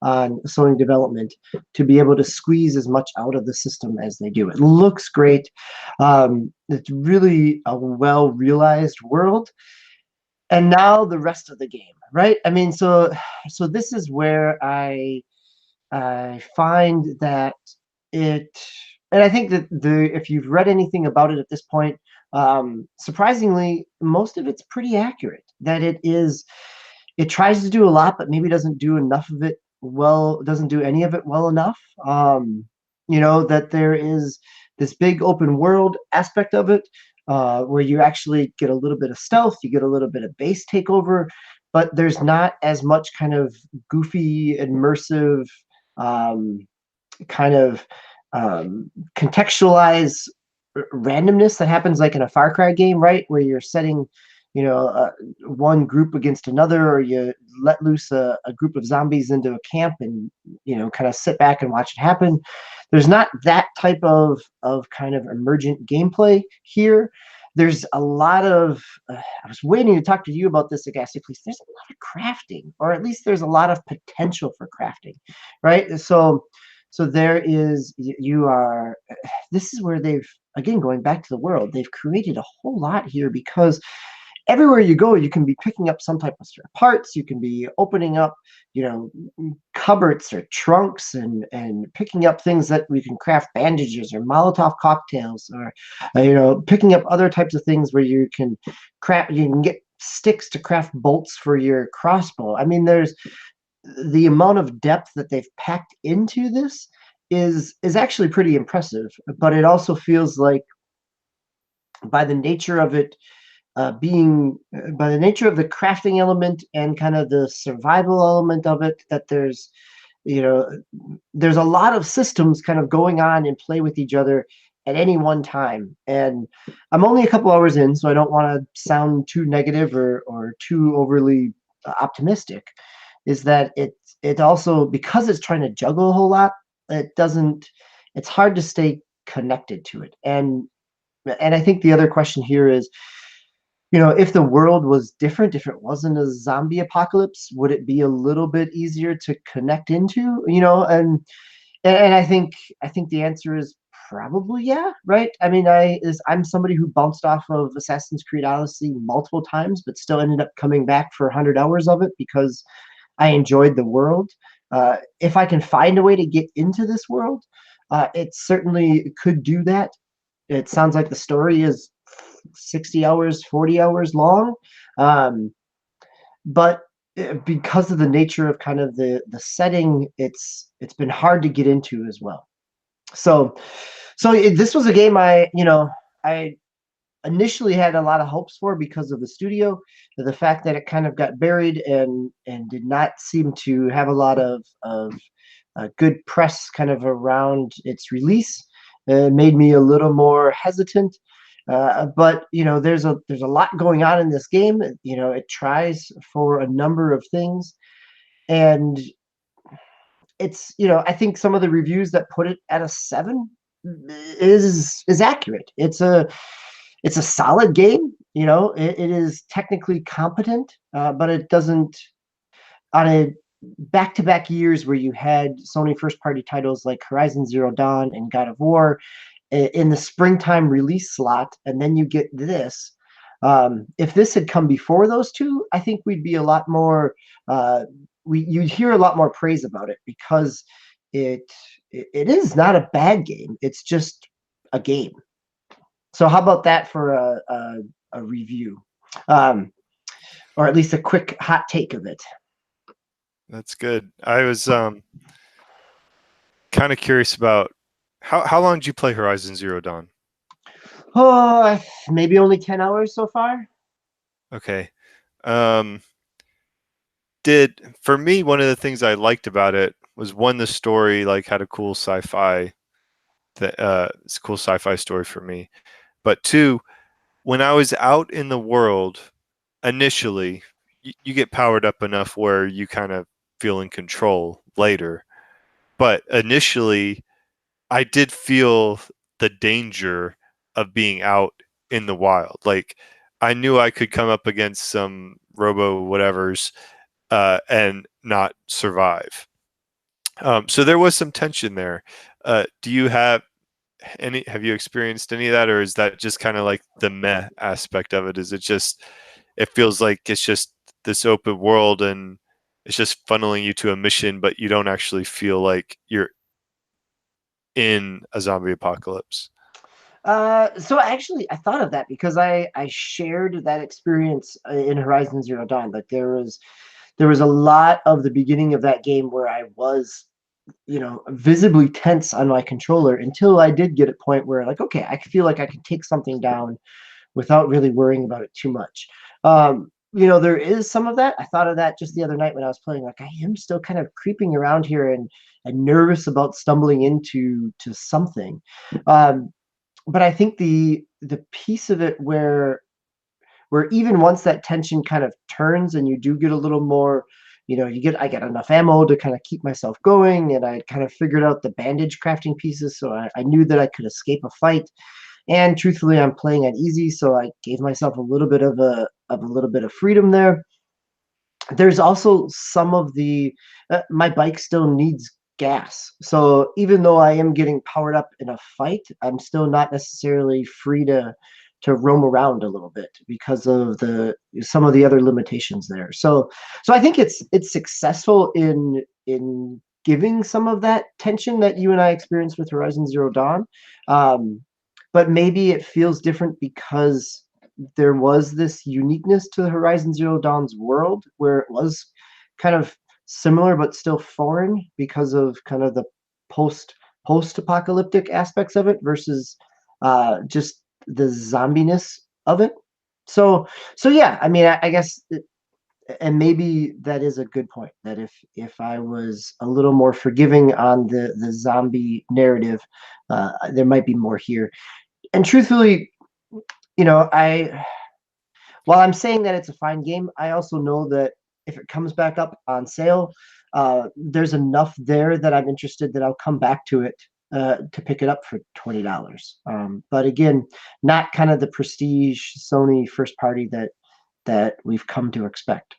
on Sony development to be able to squeeze as much out of the system as they do. It looks great. It's really a well realized world. And now the rest of the game, right? I mean, so this is where I find that it, and I think that if you've read anything about it at this point, surprisingly, most of it's pretty accurate. That it tries to do a lot, but maybe doesn't do enough of it well, doesn't do any of it well enough. That there is this big open world aspect of it, where you actually get a little bit of stealth, you get a little bit of base takeover, but there's not as much kind of goofy, immersive, kind of contextualize randomness that happens like in a Far Cry game, right? Where you're setting, one group against another, or you let loose a group of zombies into a camp and, kind of sit back and watch it happen. There's not that type of kind of emergent gameplay here. There's a lot of, I was waiting to talk to you about this, Agasicles. There's a lot of crafting, or at least there's a lot of potential for crafting, right? So there is, this is where they've, again, going back to the world, they've created a whole lot here because everywhere you go, you can be picking up some type of spare parts. You can be opening up, cupboards or trunks and picking up things that we can craft bandages or Molotov cocktails, or, picking up other types of things where you can get sticks to craft bolts for your crossbow. I mean, there's the amount of depth that they've packed into this is actually pretty impressive, but it also feels like by the nature of it, by the nature of the crafting element and kind of the survival element of it, that there's a lot of systems kind of going on and play with each other at any one time. And I'm only a couple hours in, so I don't want to sound too negative or too overly optimistic, is that it also, because it's trying to juggle a whole lot, it's hard to stay connected to it. And I think the other question here is, if the world was different, if it wasn't a zombie apocalypse, would it be a little bit easier to connect into? And I think the answer is probably yeah, right? I mean, I'm somebody who bounced off of Assassin's Creed Odyssey multiple times, but still ended up coming back for 100 hours of it because I enjoyed the world. If I can find a way to get into this world, it certainly could do that. It sounds like the story is 60 hours, 40 hours long. But because of the nature of kind of the setting, it's been hard to get into as well. So this was a game I initially had a lot of hopes for because of the studio, the fact that it kind of got buried and did not seem to have a lot of good press kind of around its release. Made me a little more hesitant. But there's a lot going on in this game. It tries for a number of things, and it's I think some of the reviews that put it at a 7 is accurate. It's a solid game. It is technically competent, but it doesn't, on a back-to-back years where you had Sony first-party titles like Horizon Zero Dawn and God of War in the springtime release slot, and then you get this. If this had come before those two, I think we'd be a lot more. You'd hear a lot more praise about it, because it is not a bad game. It's just a game. So how about that for a review, or at least a quick hot take of it? That's good. I was kind of curious about how long did you play Horizon Zero Dawn? Oh, maybe only 10 hours so far. Okay. For me, one of the things I liked about it was, one, the story had a cool sci-fi. It's a cool sci-fi story for me. But two, when I was out in the world, initially, you get powered up enough where you kind of feel in control later. But initially, I did feel the danger of being out in the wild. I knew I could come up against some robo whatevers and not survive. So there was some tension there. Do you have you experienced any of that, or is that just kind of the meh aspect of it? Is it just, it feels like it's just this open world and it's just funneling you to a mission, but you don't actually feel like you're in a zombie apocalypse? So actually, I thought of that because I shared that experience in Horizon Zero Dawn. There was a lot of the beginning of that game where I was, visibly tense on my controller, until I did get a point where okay, I feel like I can take something down without really worrying about it too much. There is some of that. I thought of that just the other night when I was playing. I am still kind of creeping around here and nervous about stumbling into something. But I think the piece of it where even once that tension kind of turns and you do get a little more, I get enough ammo to kind of keep myself going, and I kind of figured out the bandage crafting pieces, so I knew that I could escape a fight. And truthfully, I'm playing on easy, so I gave myself a little bit of freedom there. There's also some of the my bike still needs gas, so even though I am getting powered up in a fight, I'm still not necessarily free to roam around a little bit because of some of the other limitations there. So I think it's successful in giving some of that tension that you and I experienced with Horizon Zero Dawn. But maybe it feels different because there was this uniqueness to Horizon Zero Dawn's world, where it was kind of similar but still foreign because of kind of the post-apocalyptic aspects of it versus just the zombiness of it. So yeah, I mean, I guess, and maybe that is a good point, that if I was a little more forgiving on the zombie narrative, there might be more here. And truthfully, while I'm saying that it's a fine game, I also know that if it comes back up on sale, there's enough there that I'm interested that I'll come back to it to pick it up for $20. But again, not kind of the prestige Sony first party that we've come to expect.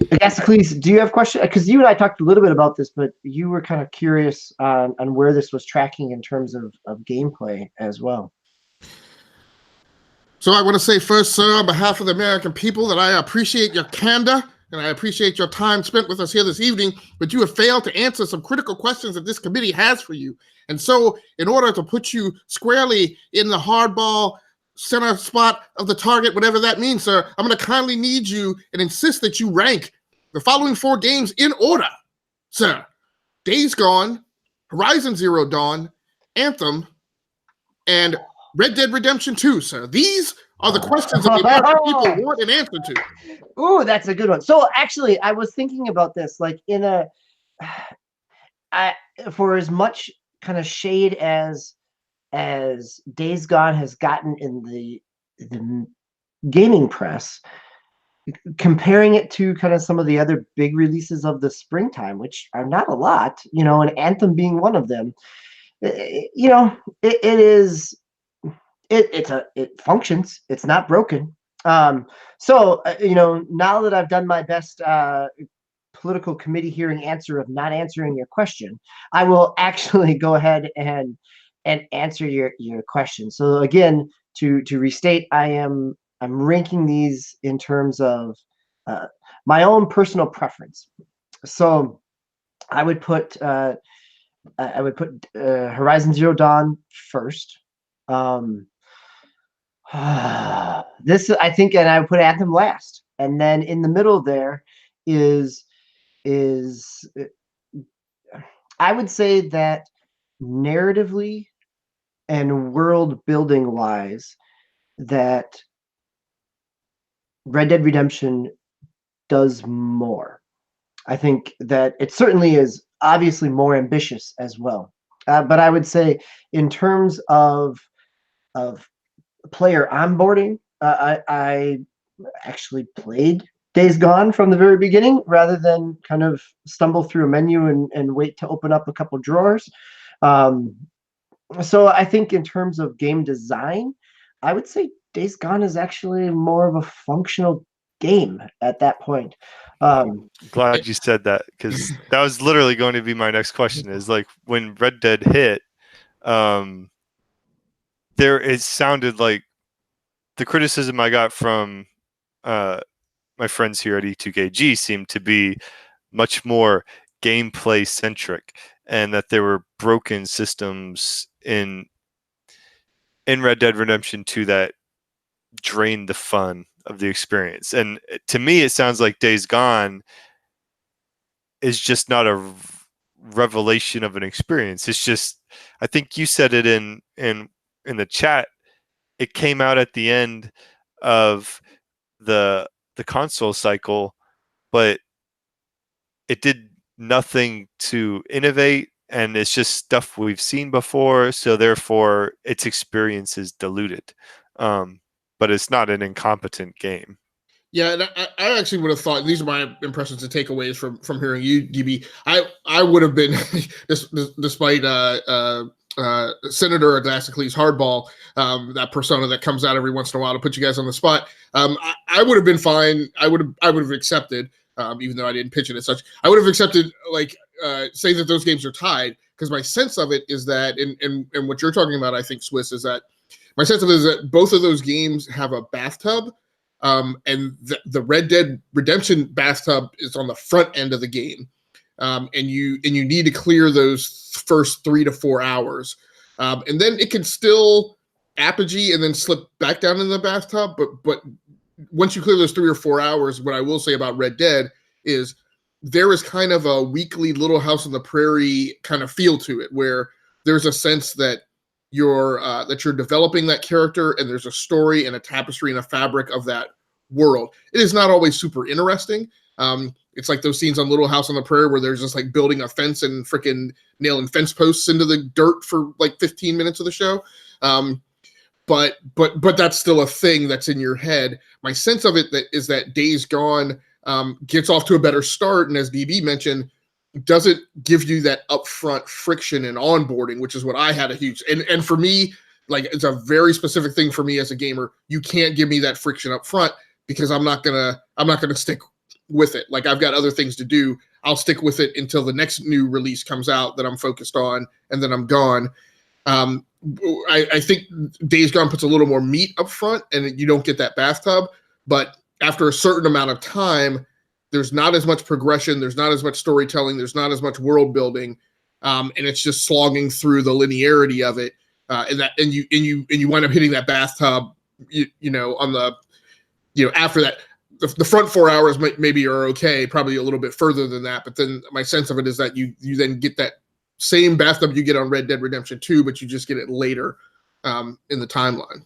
Agasicles, do you have questions? Because you and I talked a little bit about this, but you were kind of curious on where this was tracking in terms of gameplay as well. So I want to say first, sir, on behalf of the American people, that I appreciate your candor and I appreciate your time spent with us here this evening, but you have failed to answer some critical questions that this committee has for you. And so in order to put you squarely in the hardball center spot of the target, whatever that means, sir, I'm going to kindly need you and insist that you rank the following 4 games in order, sir: Days Gone, Horizon Zero Dawn, Anthem, and Red Dead Redemption 2, sir. These are the questions that the American people want an answer to. Ooh, that's a good one. So actually, I was thinking about this, in a I for as much kind of shade as Days Gone has gotten in the gaming press, comparing it to kind of some of the other big releases of the springtime, which are not a lot, and Anthem being one of them, it is it functions. It's not broken. So now that I've done my best political committee hearing answer of not answering your question, I will actually go ahead and answer your question. So again, to restate, I'm ranking these in terms of my own personal preference. So I would put Horizon Zero Dawn first. This, I think, and I would put Anthem last, and then in the middle there is I would say that narratively and world building wise, that Red Dead Redemption does more. I think that it certainly is obviously more ambitious as well. But I would say in terms of player onboarding, I actually played Days Gone from the very beginning rather than kind of stumble through a menu and wait to open up a couple drawers. So I think in terms of game design, I would say Days Gone is actually more of a functional game at that point. Glad you said that, because that was literally going to be my next question. Is like when Red Dead hit, it sounded like the criticism I got from my friends here at E2KG seemed to be much more gameplay centric, and that there were broken systems in Red Dead Redemption 2 that drained the fun of the experience. And to me, it sounds like Days Gone is just not a revelation of an experience. It's just, I think you said it in the chat, it came out at the end of the console cycle, but it did nothing to innovate, and it's just stuff we've seen before, so therefore its experience is diluted. But it's not an incompetent game. Yeah, and I actually would have thought, and these are my impressions and takeaways from hearing you, DB. I would have been, despite Senator Agasicles hardball, that persona that comes out every once in a while to put you guys on the spot. I would have been fine. I would have accepted, even though I didn't pitch it as such. I would have accepted, say that those games are tied, because my sense of it is that, and what you're talking about, I think, Swiss, is that my sense of it is that both of those games have a bathtub. And the Red Dead Redemption bathtub is on the front end of the game, and you need to clear those first 3 to 4 hours, and then it can still apogee and then slip back down in the bathtub. But once you clear those 3 or 4 hours, what I will say about Red Dead is there is kind of a weekly Little House on the Prairie kind of feel to it, where there's a sense that you're developing that character, and there's a story and a tapestry and a fabric of that world. It is not always super interesting. It's like those scenes on Little House on the Prairie where there's just like building a fence and freaking nailing fence posts into the dirt for like 15 minutes of the show. But that's still a thing that's in your head. My sense of it is that Days Gone gets off to a better start, and as DB mentioned, doesn't give you that upfront friction and onboarding, which is what I had a huge, and for me, like, it's a very specific thing for me as a gamer. You can't give me that friction up front, because I'm not gonna stick with it. Like, I've got other things to do. I'll stick with it until the next new release comes out that I'm focused on, and then I'm gone. I think Days Gone puts a little more meat up front, and you don't get that bathtub. But after a certain amount of time, there's not as much progression, there's not as much storytelling, there's not as much world building, and it's just slogging through the linearity of it, and you wind up hitting that bathtub, on the, after that. The front 4 hours maybe are okay, probably a little bit further than that, but then my sense of it is that you then get that same bathtub you get on Red Dead Redemption 2, but you just get it later in the timeline.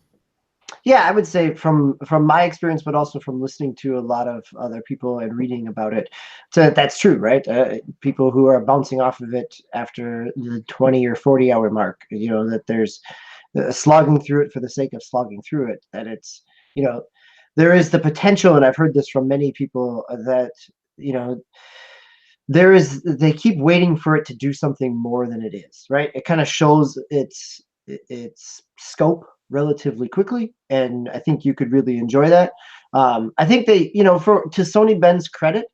Yeah, I would say from my experience, but also from listening to a lot of other people and reading about it, so that's true, right? People who are bouncing off of it after the 20 or 40 hour mark, that there's slogging through it for the sake of slogging through it, that it's, there is the potential, and I've heard this from many people, that, you know, they keep waiting for it to do something more than it is, right? It kind of shows its scope relatively quickly, and I think you could really enjoy that. I think they, to Sony Ben's credit,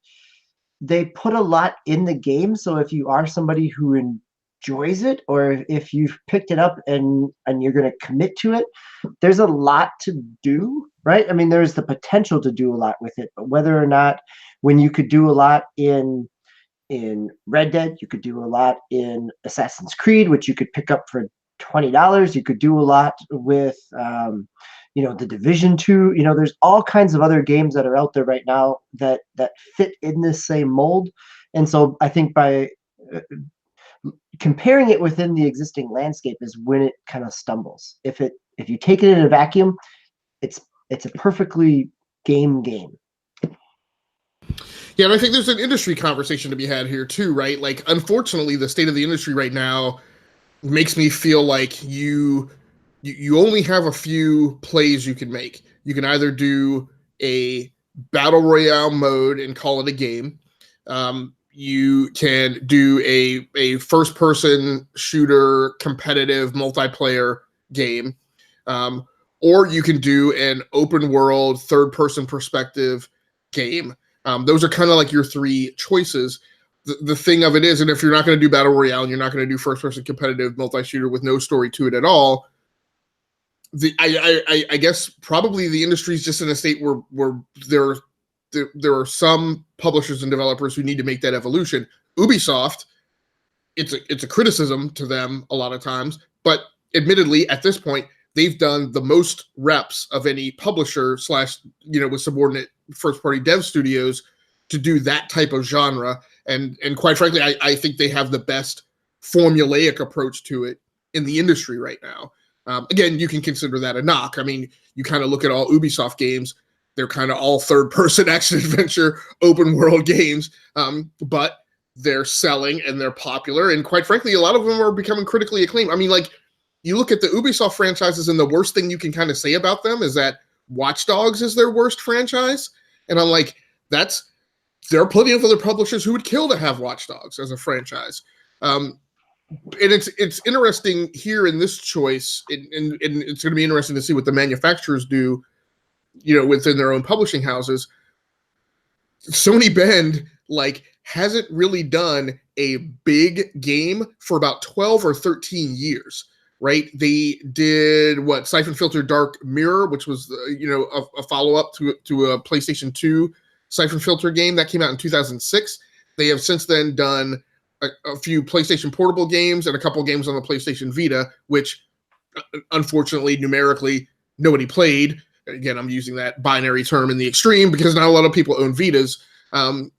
they put a lot in the game. So if you are somebody who enjoys it, or if you've picked it up and you're going to commit to it, there's a lot to do, right? I mean, there's the potential to do a lot with it, but whether or not, when you could do a lot in Red Dead, you could do a lot in Assassin's Creed, which you could pick up for $20. You could do a lot with the Division 2. There's all kinds of other games that are out there right now that fit in this same mold. And so I think by comparing it within the existing landscape is when it kind of stumbles. If you take it in a vacuum, it's a perfectly game. Yeah, and I think there's an industry conversation to be had here too, right? Like, unfortunately, the state of the industry right now makes me feel like you only have a few plays you can make. You can either do a battle royale mode and call it a game. You can do a first person shooter competitive multiplayer game. Or you can do an open world third person perspective game. Those are kind of like your three choices. The thing of it is, and if you're not going to do battle royale and you're not going to do first person competitive multi-shooter with no story to it at all, I guess probably the industry is just in a state where there are some publishers and developers who need to make that evolution. Ubisoft, it's a criticism to them a lot of times, but admittedly at this point they've done the most reps of any publisher / with subordinate first party dev studios to do that type of genre. And quite frankly, I think they have the best formulaic approach to it in the industry right now. Again, you can consider that a knock. I mean, you kind of look at all Ubisoft games, they're kind of all third-person action-adventure, open-world games, but they're selling and they're popular. And quite frankly, a lot of them are becoming critically acclaimed. I mean, like, you look at the Ubisoft franchises, and the worst thing you can kind of say about them is that Watch Dogs is their worst franchise. And I'm like, there are plenty of other publishers who would kill to have Watch Dogs as a franchise. And it's interesting here in this choice, and it's going to be interesting to see what the manufacturers do, within their own publishing houses. Sony Bend, hasn't really done a big game for about 12 or 13 years, right? They did Siphon Filter Dark Mirror, which was, a follow-up to a PlayStation 2 Siphon Filter game that came out in 2006. They have since then done a few PlayStation Portable games and a couple games on the PlayStation Vita, which unfortunately numerically nobody played. Again, I'm using that binary term in the extreme because not a lot of people own Vitas, and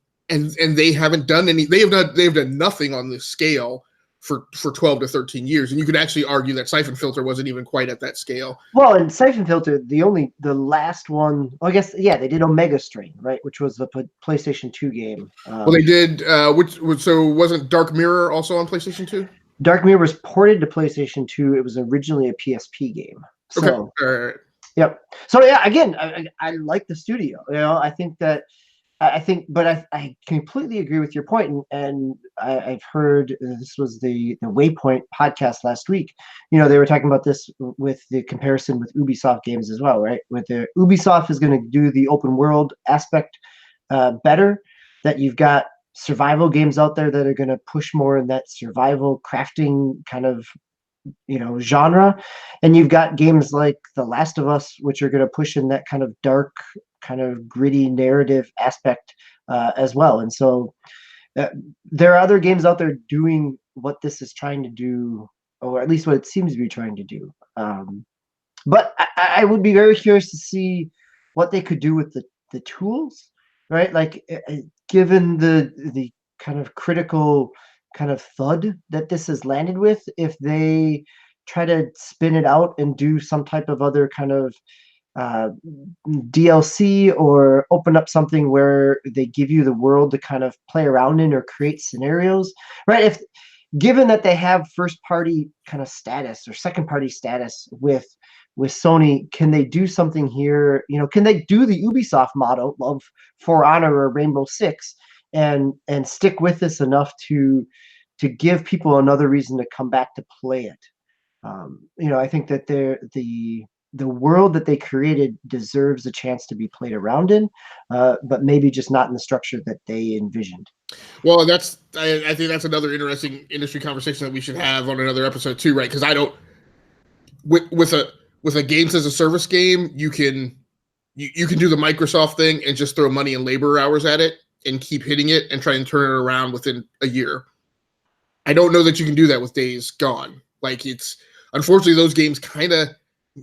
they haven't done any. They've done nothing on this scale for 12 to 13 years, and you could actually argue that Siphon Filter wasn't even quite at that scale. Well, and Siphon Filter, the last one, well, I guess, yeah, they did Omega Strain, right, which was the PlayStation 2 game. Well, they did, so wasn't Dark Mirror also on PlayStation 2? Dark Mirror was ported to PlayStation 2. It was originally a PSP game. So, okay. All right. Yep. So yeah, again, I like the studio. I think that. But I completely agree with your point, and I've heard this was the Waypoint podcast last week. They were talking about this with the comparison with Ubisoft games as well, right? With the Ubisoft is going to do the open world aspect better. That you've got survival games out there that are going to push more in that survival crafting kind of genre, and you've got games like The Last of Us, which are going to push in that kind of dark, kind of gritty narrative aspect as well. And so there are other games out there doing what this is trying to do, or at least what it seems to be trying to do. But I would be very curious to see what they could do with the tools, right? Like, given the kind of critical kind of thud that this has landed with, if they try to spin it out and do some type of other kind of uh, DLC or open up something where they give you the world to kind of play around in or create scenarios, right? If given that they have first party kind of status or second party status with Sony, can they do something here? You know, can they do the Ubisoft model of For Honor or Rainbow Six and stick with this enough to give people another reason to come back to play it? You know, I think that the world that they created deserves a chance to be played around in, but maybe just not in the structure that they envisioned. Well, I think that's another interesting industry conversation that we should have on another episode too, right? Because I don't with a games as a service game, you can do the Microsoft thing and just throw money and labor hours at it and keep hitting it and try and turn it around within a year. I don't know that you can do that with Days Gone. Like, it's unfortunately those games kind of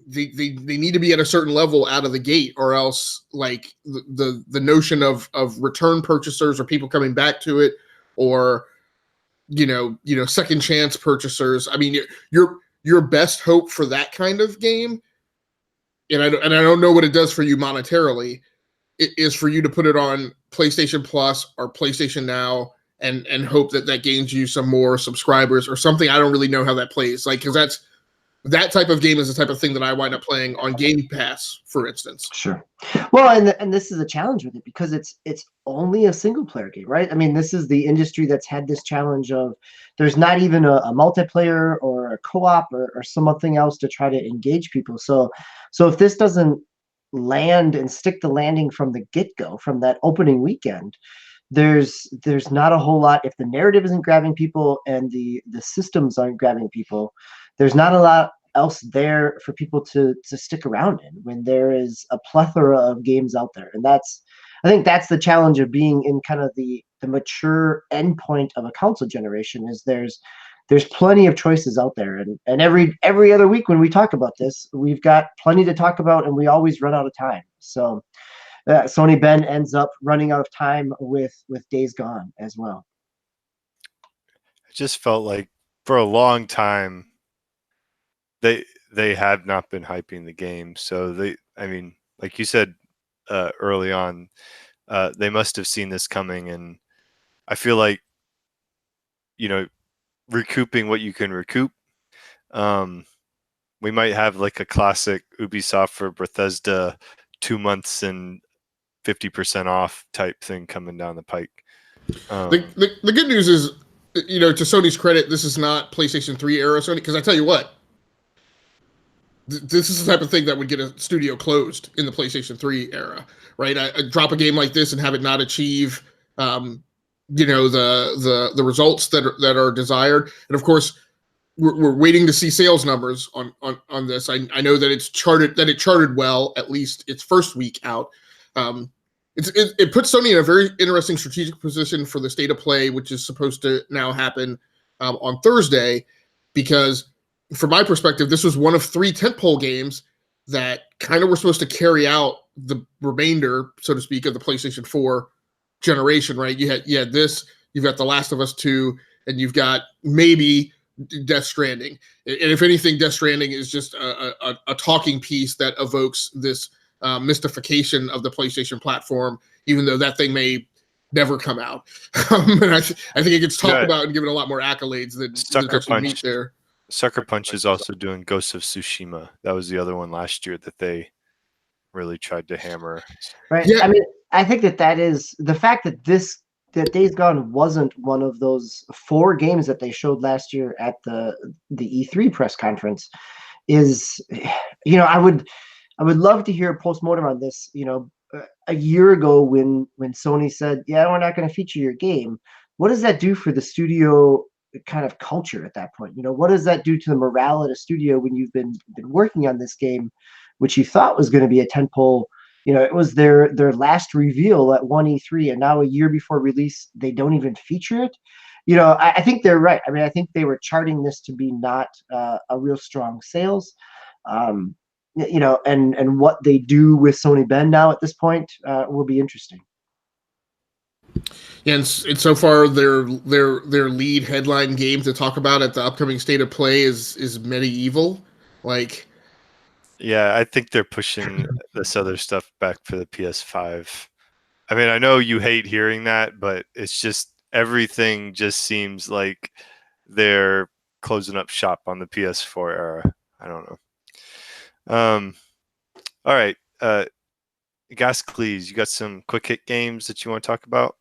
they need to be at a certain level out of the gate, or else like the notion of return purchasers or people coming back to it, or you know second chance purchasers. I mean, your best hope for that kind of game, and I don't know what it does for you monetarily, it is for you to put it on PlayStation Plus or PlayStation Now and hope that gains you some more subscribers or something. I don't really know how that plays, like, because that type of game is the type of thing that I wind up playing on Game Pass, for instance. Sure. Well, and this is a challenge with it because it's only a single player game, right? I mean, this is the industry that's had this challenge of there's not even a multiplayer or a co-op or something else to try to engage people. So if this doesn't land and stick the landing from the get-go, from that opening weekend, there's not a whole lot. If the narrative isn't grabbing people and the systems aren't grabbing people, there's not a lot else there for people to stick around in when there is a plethora of games out there. And I think that's the challenge of being in kind of the mature endpoint of a console generation, is there's plenty of choices out there. And every other week when we talk about this, we've got plenty to talk about and we always run out of time. So Sony Ben ends up running out of time with Days Gone as well. It just felt like for a long time they have not been hyping the game. So I mean, like you said early on, they must have seen this coming, and I feel like, you know, recouping what you can recoup. We might have like a classic Ubisoft for Bethesda 2 months and 50% off type thing coming down the pike. The good news is, you know, to Sony's credit, this is not PlayStation 3 era Sony, because I tell you what, this is the type of thing that would get a studio closed in the PlayStation 3 era, right? I drop a game like this and have it not achieve, you know, the results that are desired, and of course, we're waiting to see sales numbers on this. I know that it charted well, at least its first week out. It puts Sony in a very interesting strategic position for the State of Play, which is supposed to now happen on Thursday, because from my perspective, this was one of 3 tentpole games that kind of were supposed to carry out the remainder, so to speak, of the PlayStation 4 generation, right? You had this, you've got The Last of Us 2, and you've got maybe Death Stranding. And if anything, Death Stranding is just a talking piece that evokes this mystification of the PlayStation platform, even though that thing may never come out. And I think it gets talked about and given a lot more accolades than Sucker Punch there. Sucker Punch is also doing Ghosts of Tsushima. That was the other one last year that they really tried to hammer. Right. Yeah. I mean, I think that is the fact that that Days Gone wasn't one of those 4 games that they showed last year at the E3 press conference is, you know, I would love to hear a postmortem on this. You know, a year ago when Sony said, yeah, we're not going to feature your game, what does that do for the studio kind of culture at that point? You know, what does that do to the morale at a studio when you've been working on this game, which you thought was going to be a tentpole? You know, it was their last reveal at one E3, and now a year before release, they don't even feature it. You know, I think they're right. I mean, I think they were charting this to be not a real strong sales. You know, and what they do with Sony Ben now at this point will be interesting. Yeah, and so far their lead headline game to talk about at the upcoming State of Play is Medieval. Like, Yeah, I think they're pushing this other stuff back for the PS5. I mean, I know you hate hearing that, but it's just everything just seems like they're closing up shop on the PS4 era. I don't know. All right. Agasicles, you got some quick hit games that you want to talk about?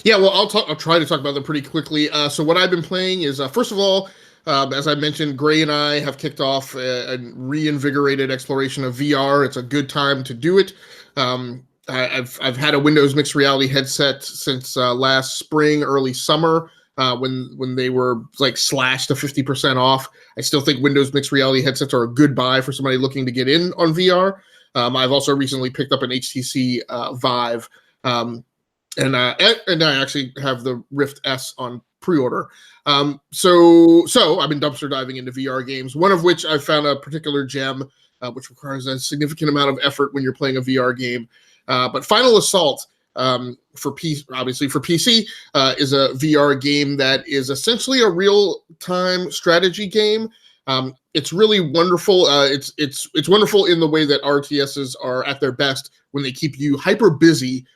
Yeah, well, I'll try to talk about them pretty quickly. So what I've been playing is, first of all, as I mentioned, Gray and I have kicked off a reinvigorated exploration of VR. It's a good time to do it. I've had a Windows mixed reality headset since last spring, early summer, when they were like slashed to 50% off. I still think Windows mixed reality headsets are a good buy for somebody looking to get in on VR. I've also recently picked up an HTC Vive. And I actually have the Rift S on pre-order. So I've been dumpster diving into VR games, one of which I found a particular gem, which requires a significant amount of effort when you're playing a VR game. But Final Assault, obviously for PC, is a VR game that is essentially a real-time strategy game. It's really wonderful. It's wonderful in the way that RTSs are at their best when they keep you hyper busy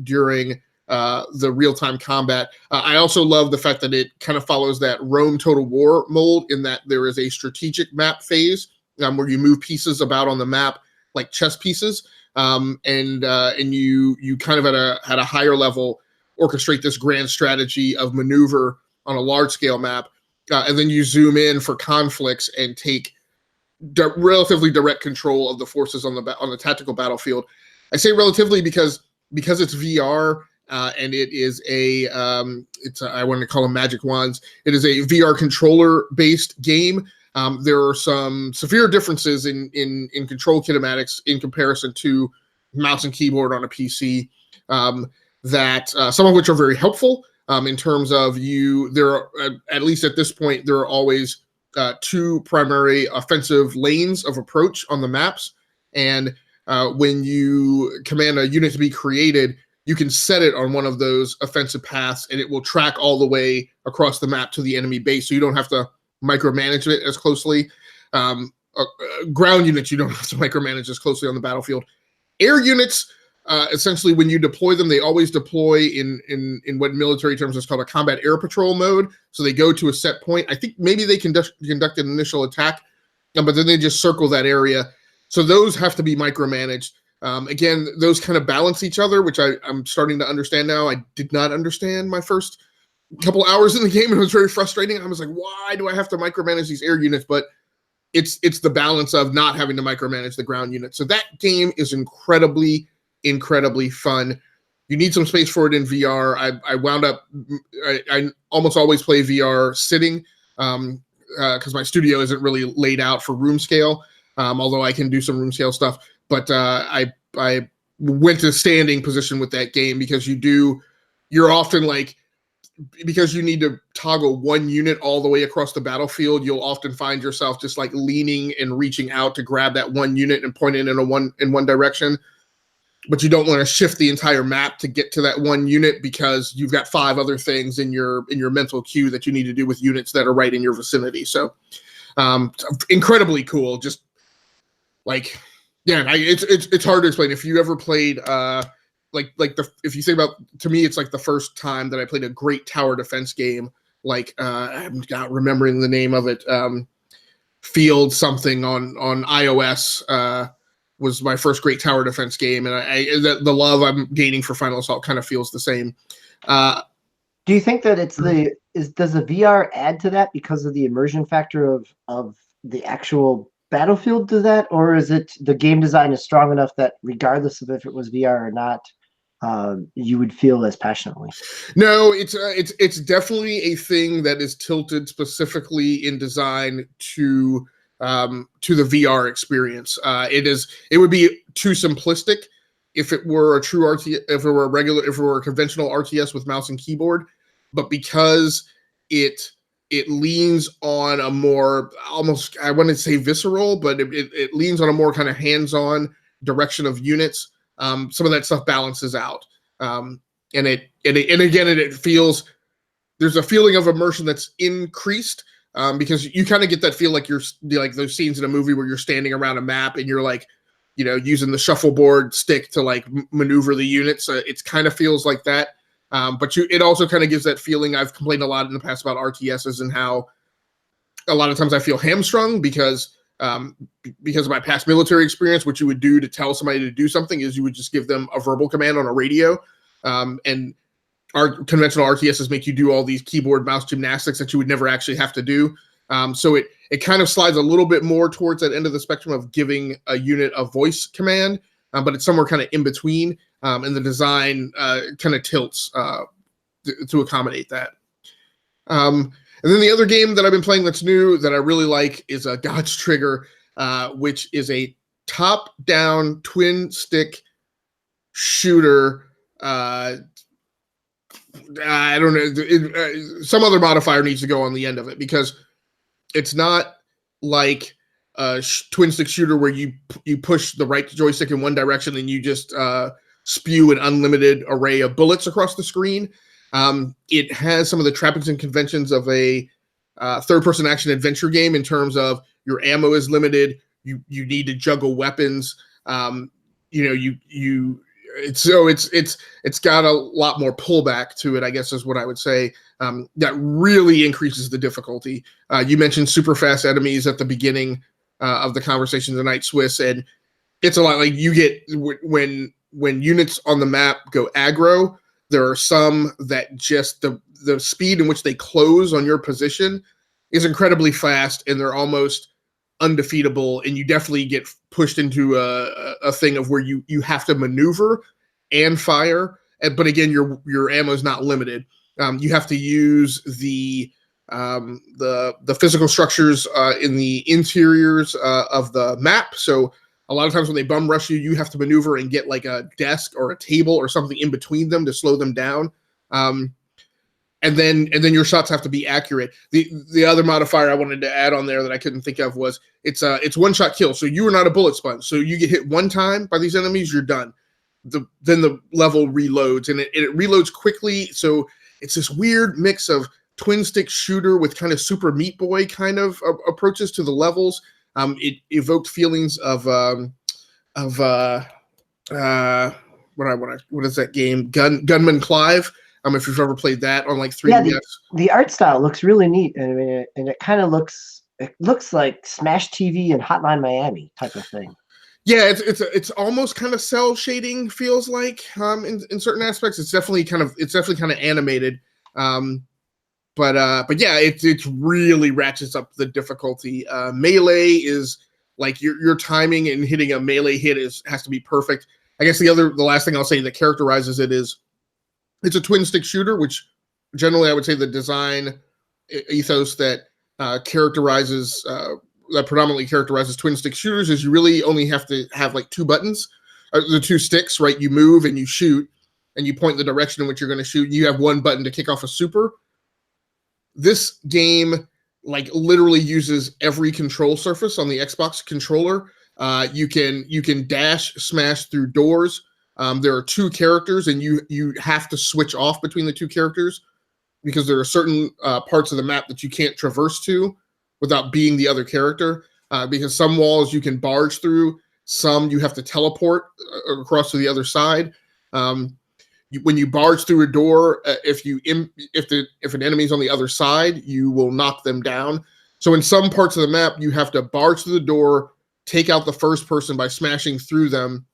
during the real-time combat. I also love the fact that it kind of follows that Rome Total War mold, in that there is a strategic map phase where you move pieces about on the map like chess pieces, and you kind of at a higher level orchestrate this grand strategy of maneuver on a large-scale map, and then you zoom in for conflicts and take relatively direct control of the forces on the tactical battlefield. I say relatively because it's VR, and it is I want to call them magic wands. It is a VR controller based game. There are some severe differences in control kinematics in comparison to mouse and keyboard on a PC, that some of which are very helpful, in terms of there are, at least at this point, there are always two primary offensive lanes of approach on the maps. And when you command a unit to be created, you can set it on one of those offensive paths, and it will track all the way across the map to the enemy base, so you don't have to micromanage it as closely. Ground units, you don't have to micromanage as closely on the battlefield. Air units, essentially, when you deploy them, they always deploy in what military terms is called a combat air patrol mode. So they go to a set point. I think maybe they conduct an initial attack, but then they just circle that area. So those have to be micromanaged. Again, those kind of balance each other, which I'm starting to understand now. I did not understand my first couple hours in the game, and it was very frustrating. I was like, why do I have to micromanage these air units? But it's the balance of not having to micromanage the ground unit. So that game is incredibly, incredibly fun. You need some space for it in VR. I almost always play VR sitting, because my studio isn't really laid out for room scale, although I can do some room scale stuff. But I went to standing position with that game because you're often like, because you need to toggle one unit all the way across the battlefield, you'll often find yourself just like leaning and reaching out to grab that one unit and point it in one direction. But you don't want to shift the entire map to get to that one unit, because you've got 5 other things in your mental queue that you need to do with units that are right in your vicinity. So incredibly cool. Just like, yeah, it's hard to explain. If you ever played if you think about, to me, it's like the first time that I played a great tower defense game. Like I'm not remembering the name of it. Field something on iOS was my first great tower defense game, and the love I'm gaining for Final Assault kind of feels the same. Do you think that does the VR add to that because of the immersion factor of the actual battlefield to that, or is it the game design is strong enough that regardless of if it was VR or not, you would feel as passionately? No, it's definitely a thing that is tilted specifically in design to the VR experience. It would be too simplistic if it were a true if it were a conventional RTS with mouse and keyboard, but because it leans on a more, almost, I wouldn't say visceral, but it leans on a more kind of hands-on direction of units. Some of that stuff balances out. And it feels, there's a feeling of immersion that's increased, because you kind of get that feel like you're like those scenes in a movie where you're standing around a map and you're like, using the shuffleboard stick to like maneuver the units. It kind of feels like that. But it also kind of gives that feeling. I've complained a lot in the past about RTSs and how a lot of times I feel hamstrung because of my past military experience. What you would do to tell somebody to do something is you would just give them a verbal command on a radio. And our conventional RTSs make you do all these keyboard mouse gymnastics that you would never actually have to do. So it kind of slides a little bit more towards that end of the spectrum of giving a unit a voice command, but it's somewhere kind of in between. And the design kind of tilts to accommodate that. And then the other game that I've been playing that's new that I really like is God's Trigger, which is a top-down twin-stick shooter. I don't know. Some other modifier needs to go on the end of it because it's not like a twin-stick shooter where you push the right joystick in one direction and you just spew an unlimited array of bullets across the screen. It has some of the trappings and conventions of a third-person action adventure game in terms of your ammo is limited. You need to juggle weapons. It's got a lot more pullback to it, I guess is what I would say. That really increases the difficulty. You mentioned super fast enemies at the beginning of the conversation tonight, Swiss, and it's a lot like you get when units on the map go aggro. There are some that just the speed in which they close on your position is incredibly fast, and they're almost undefeatable, and you definitely get pushed into a thing of where you have to maneuver and fire, but again your ammo is not limited. You have to use the physical structures in the interiors of the map. So a lot of times when they bum rush you, you have to maneuver and get like a desk or a table or something in between them to slow them down. And then your shots have to be accurate. The other modifier I wanted to add on there that I couldn't think of was it's one shot kill. So you are not a bullet sponge. So you get hit one time by these enemies, you're done. Then the level reloads, and it reloads quickly. So it's this weird mix of twin stick shooter with kind of Super Meat Boy kind of approaches to the levels. It evoked feelings of what is that game? Gunman Clive. If you've ever played that on like 3DS. Yeah, the art style looks really neat, and it kind of looks like Smash TV and Hotline Miami type of thing. Yeah, it's almost kind of cell shading feels like in certain aspects. It's definitely kind of animated, but yeah, it really ratchets up the difficulty. Melee is like your timing and hitting a melee hit has to be perfect. I guess the last thing I'll say that characterizes it is it's a twin stick shooter, which generally I would say the design ethos that predominantly characterizes twin stick shooters is you really only have to have like two buttons, the two sticks, right? You move and you shoot, and you point the direction in which you're going to shoot. You have one button to kick off a super. This game like literally uses every control surface on the Xbox controller. You can dash, smash through doors. There are two characters, and you have to switch off between the two characters because there are certain parts of the map that you can't traverse to without being the other character. Because some walls you can barge through, some you have to teleport across to the other side. When you barge through a door, if an enemy's on the other side, you will knock them down. So in some parts of the map, you have to barge through the door, take out the first person by smashing through them,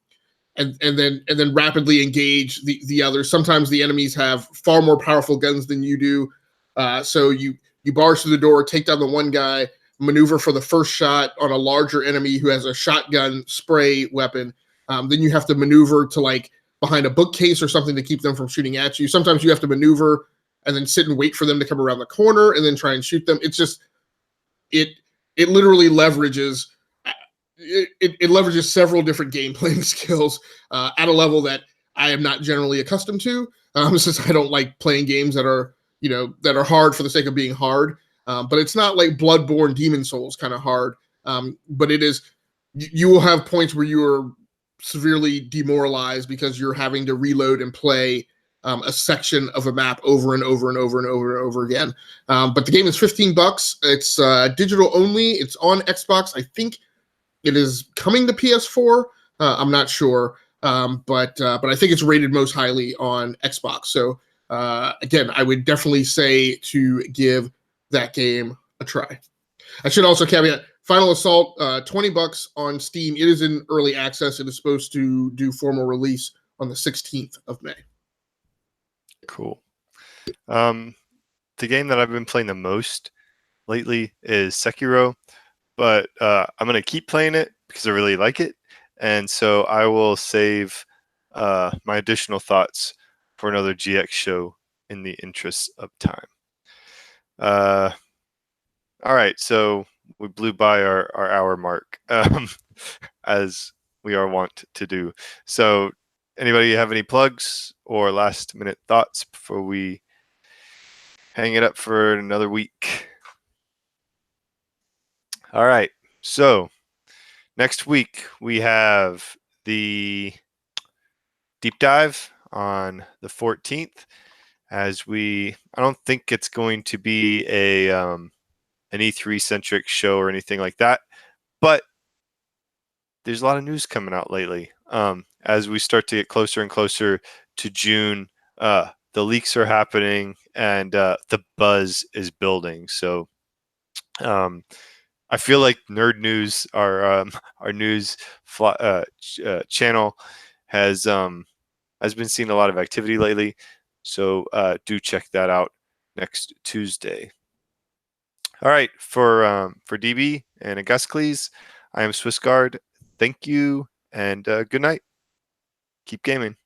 and then rapidly engage the others. Sometimes the enemies have far more powerful guns than you do. So you barge through the door, take down the one guy, maneuver for the first shot on a larger enemy who has a shotgun spray weapon. Then you have to maneuver to like behind a bookcase or something to keep them from shooting at you. Sometimes you have to maneuver and then sit and wait for them to come around the corner and then try and shoot them. It's just, it literally leverages, it leverages several different game playing skills at a level that I am not generally accustomed to, since I don't like playing games that are hard for the sake of being hard. But it's not like Bloodborne Demon Souls kind of hard. But it is, you will have points where you are severely demoralized because you're having to reload and play a section of a map over and over and over and over and over again. But the game is $15. It's digital only. It's on Xbox. I think it is coming to PS4. I'm not sure, but I think it's rated most highly on Xbox. So again, I would definitely say to give that game a try. I should also caveat: Final Assault, $20 on Steam. It is in early access. It is supposed to do formal release on the 16th of May. Cool. The game that I've been playing the most lately is Sekiro, but I'm going to keep playing it because I really like it. And so I will save my additional thoughts for another GX show in the interest of time. All right, so we blew by our hour mark, as we are wont to do. So anybody have any plugs or last minute thoughts before we hang it up for another week? All right, so next week we have the deep dive on the 14th. I don't think it's going to be an E3 centric show or anything like that, but there's a lot of news coming out lately. As we start to get closer and closer to June, the leaks are happening and the buzz is building. So I feel like Nerd News, our news channel, has been seeing a lot of activity lately. So do check that out next Tuesday. All right, for DB and Agasicles, I am Swissguard. Thank you and good night. Keep gaming.